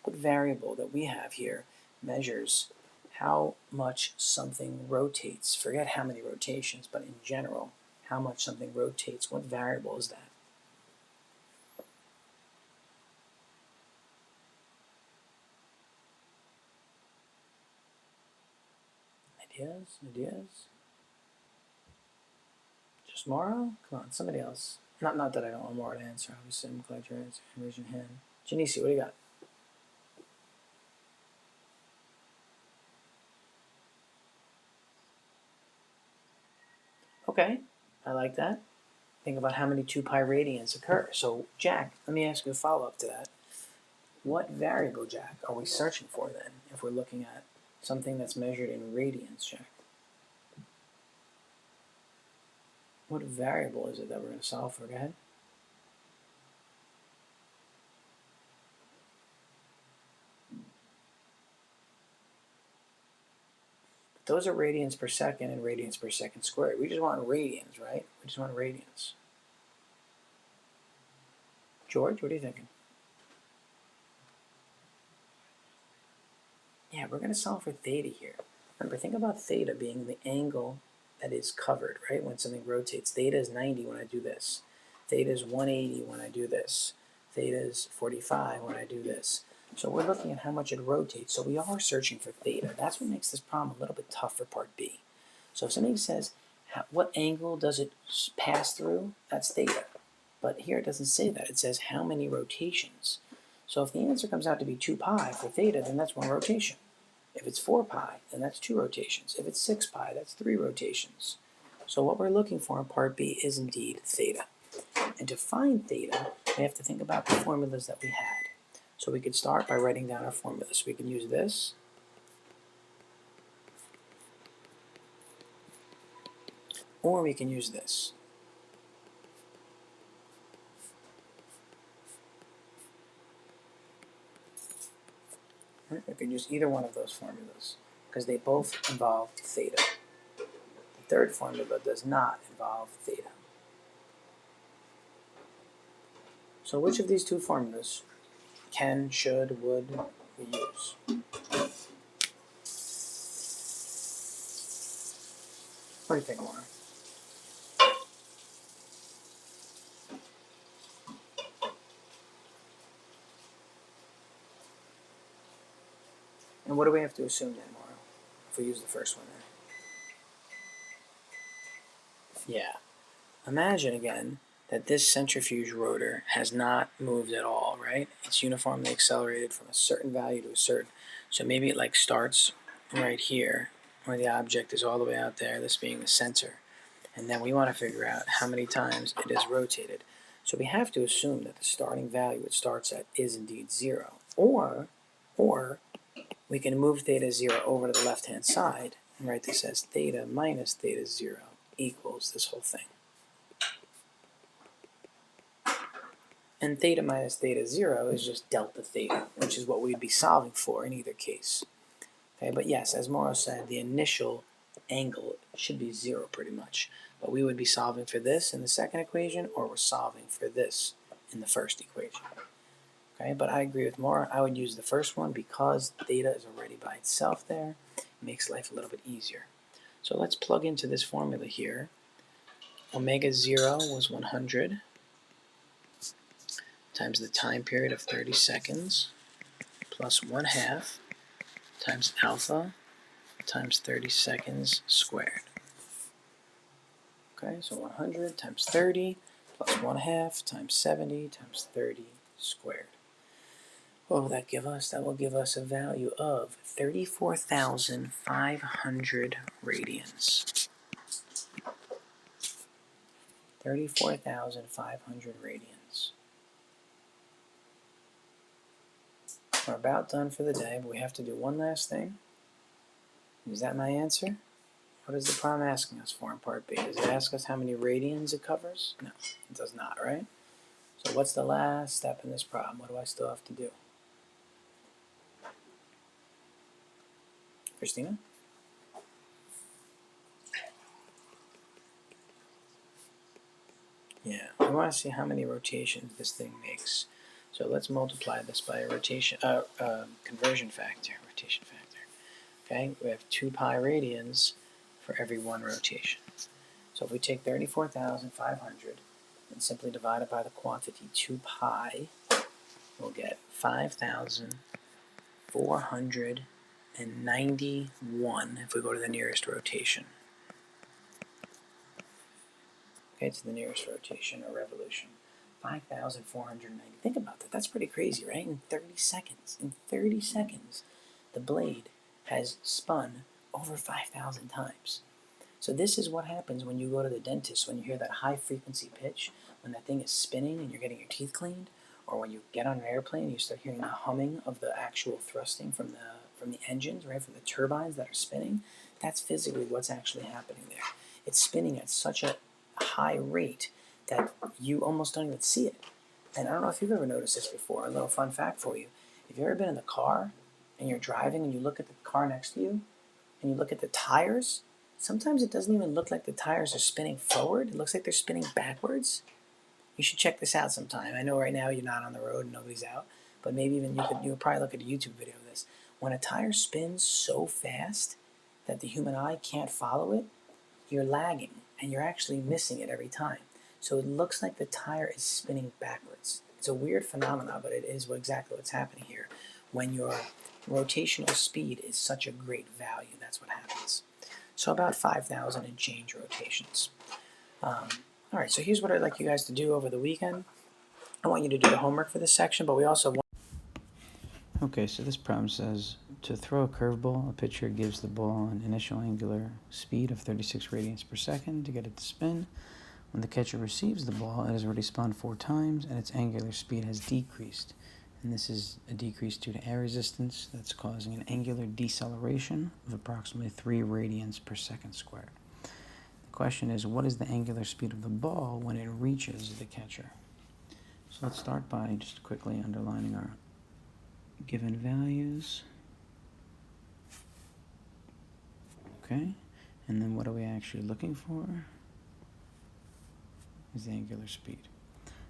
What variable that we have here measures how much something rotates? Forget how many rotations, but in general, how much something rotates. What variable is that? Ideas? Just Mara? Come on, somebody else. Not that I don't want Mara to answer. Obviously, I'm glad you're answering. Raise your hand. Janice, what do you got? Okay, I like that. Think about how many 2 pi radians occur. So, Jack, let me ask you a follow-up to that. What variable, Jack, are we searching for then if we're looking at something that's measured in radians, Jack? What variable is it that we're going to solve for? Go ahead. Those are radians per second and radians per second squared. We just want radians, right? We just want radians. George, what are you thinking? Yeah, we're going to solve for theta here. Remember, think about theta being the angle that is covered, right? When something rotates. Theta is 90 when I do this. Theta is 180 when I do this. Theta is 45 when I do this. So we're looking at how much it rotates. So we are searching for theta. That's what makes this problem a little bit tough for part B. So if somebody says, what angle does it pass through? That's theta. But here it doesn't say that. It says how many rotations. So if the answer comes out to be 2 pi for theta, then that's 1 rotation. If it's 4 pi, then that's 2 rotations. If it's 6 pi, that's 3 rotations. So what we're looking for in part B is indeed theta. And to find theta, we have to think about the formulas that we had. So we could start by writing down our formulas. We can use this, or we can use this. Right? I could use either one of those formulas because they both involve theta. The third formula does not involve theta. So which of these two formulas can, should, would we use? What do you think, Maura? And what do we have to assume then, Maura, if we use the first one there? Yeah. Imagine again that this centrifuge rotor has not moved at all, right? It's uniformly accelerated from a certain value to a certain. So maybe it like starts right here, where the object is all the way out there, this being the center. And then we want to figure out how many times it is rotated. So we have to assume that the starting value it starts at is indeed 0. Or we can move theta 0 over to the left-hand side and write this as theta minus theta 0 equals this whole thing. And theta minus theta 0 is just delta theta, which is what we'd be solving for in either case. Okay, but yes, as Mauro said, the initial angle should be 0 pretty much. But we would be solving for this in the second equation, or we're solving for this in the first equation. Okay, but I agree with Mauro. I would use the first one because theta is already by itself there. It makes life a little bit easier. So let's plug into this formula here. Omega 0 was 100 times the time period of 30 seconds plus 1/2 times alpha times 30 seconds squared. Okay, so 100 times 30 plus 1/2 times 70 times 30 squared. What will that give us? That will give us a value of 34,500 radians. 34,500 radians. We're about done for the day, but we have to do one last thing. Is that my answer? What is the problem asking us for in part B? Does it ask us how many radians it covers? No, it does not, right? So what's the last step in this problem? What do I still have to do? Christina? Yeah, I want to see how many rotations this thing makes. So let's multiply this by a conversion factor, rotation factor. Okay, we have 2 pi radians for every 1 rotation. So if we take 34,500 and simply divide it by the quantity 2 pi, we'll get 5,491 if we go to the nearest rotation. Okay, to the nearest rotation or revolution. 5,490. Think about that. That's pretty crazy, right? In 30 seconds. In 30 seconds, the blade has spun over 5,000 times. So this is what happens when you go to the dentist, when you hear that high-frequency pitch, when that thing is spinning and you're getting your teeth cleaned, or when you get on an airplane and you start hearing the humming of the actual thrusting from the engines, right, from the turbines that are spinning. That's physically what's actually happening there. It's spinning at such a high rate that you almost don't even see it. And I don't know if you've ever noticed this before. A little fun fact for you. If you've ever been in the car and you're driving and you look at the car next to you and you look at the tires, sometimes it doesn't even look like the tires are spinning forward. It looks like they're spinning backwards. You should check this out sometime. I know right now you're not on the road and nobody's out, but maybe even you could probably look at a YouTube video of this. When a tire spins so fast that the human eye can't follow it, you're lagging and you're actually missing it every time. So it looks like the tire is spinning backwards. It's a weird phenomenon, but it is exactly what's happening here. When your rotational speed is such a great value, that's what happens. So about 5,000 and change rotations. All right, so here's what I'd like you guys to do over the weekend. I want you to do the homework for this section, but we also want... Okay, so this problem says, to throw a curveball, a pitcher gives the ball an initial angular speed of 36 radians per second to get it to spin. When the catcher receives the ball, it has already spun 4 times, and its angular speed has decreased. And this is a decrease due to air resistance that's causing an angular deceleration of approximately 3 radians per second squared. The question is, what is the angular speed of the ball when it reaches the catcher? So let's start by just quickly underlining our given values. Okay, and then what are we actually looking for? Is the angular speed.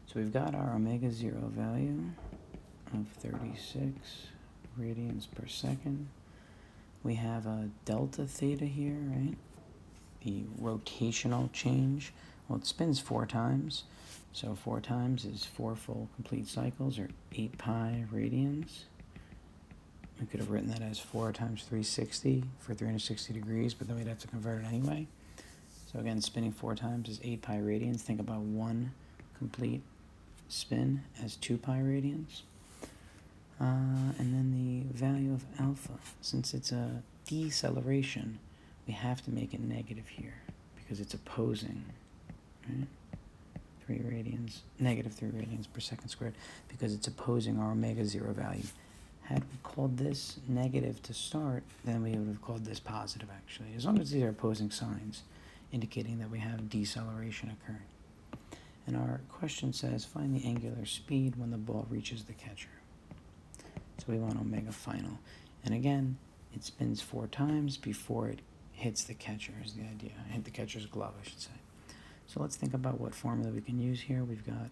So we've got our omega 0 value of 36 radians per second. We have a delta theta here, right? The rotational change. Well, it spins 4 times. So 4 times is 4 full complete cycles, or 8 pi radians. We could have written that as 4 times 360 for 360 degrees, but then we'd have to convert it anyway. So again, spinning 4 times is 8 pi radians. Think about one complete spin as 2 pi radians. And then the value of alpha. Since it's a deceleration, we have to make it negative here because it's opposing, right? 3 radians, negative 3 radians per second squared, because it's opposing our omega 0 value. Had we called this negative to start, then we would have called this positive, actually, as long as these are opposing signs, indicating that we have deceleration occurring. And our question says, find the angular speed when the ball reaches the catcher. So we want omega final. And again, it spins 4 times before it hits the catcher, is the idea. Hit the catcher's glove, I should say. So let's think about what formula we can use here. We've got,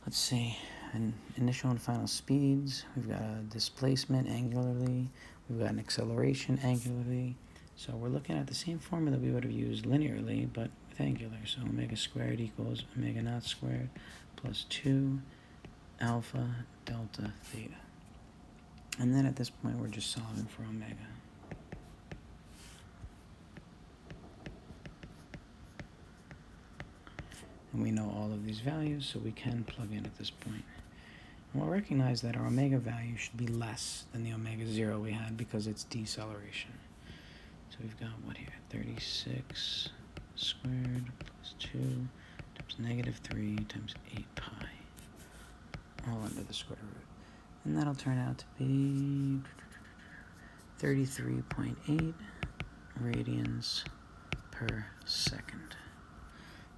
let's see, an initial and final speeds. We've got a displacement angularly. We've got an acceleration angularly. So we're looking at the same formula we would have used linearly, but with angular. So omega squared equals omega naught squared plus 2 alpha delta theta. And then at this point, we're just solving for omega. And we know all of these values, so we can plug in at this point. And we'll recognize that our omega value should be less than the omega 0 we had because it's deceleration. So we've got, what here, 36 squared plus 2 times negative 3 times 8 pi, all under the square root. And that'll turn out to be 33.8 radians per second.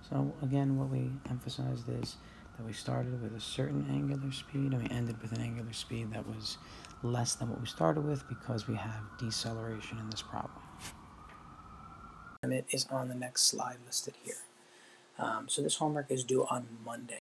So again, what we emphasized is that we started with a certain angular speed and we ended with an angular speed that was less than what we started with because we have deceleration in this problem. It is on the next slide listed here. So this homework is due on Monday.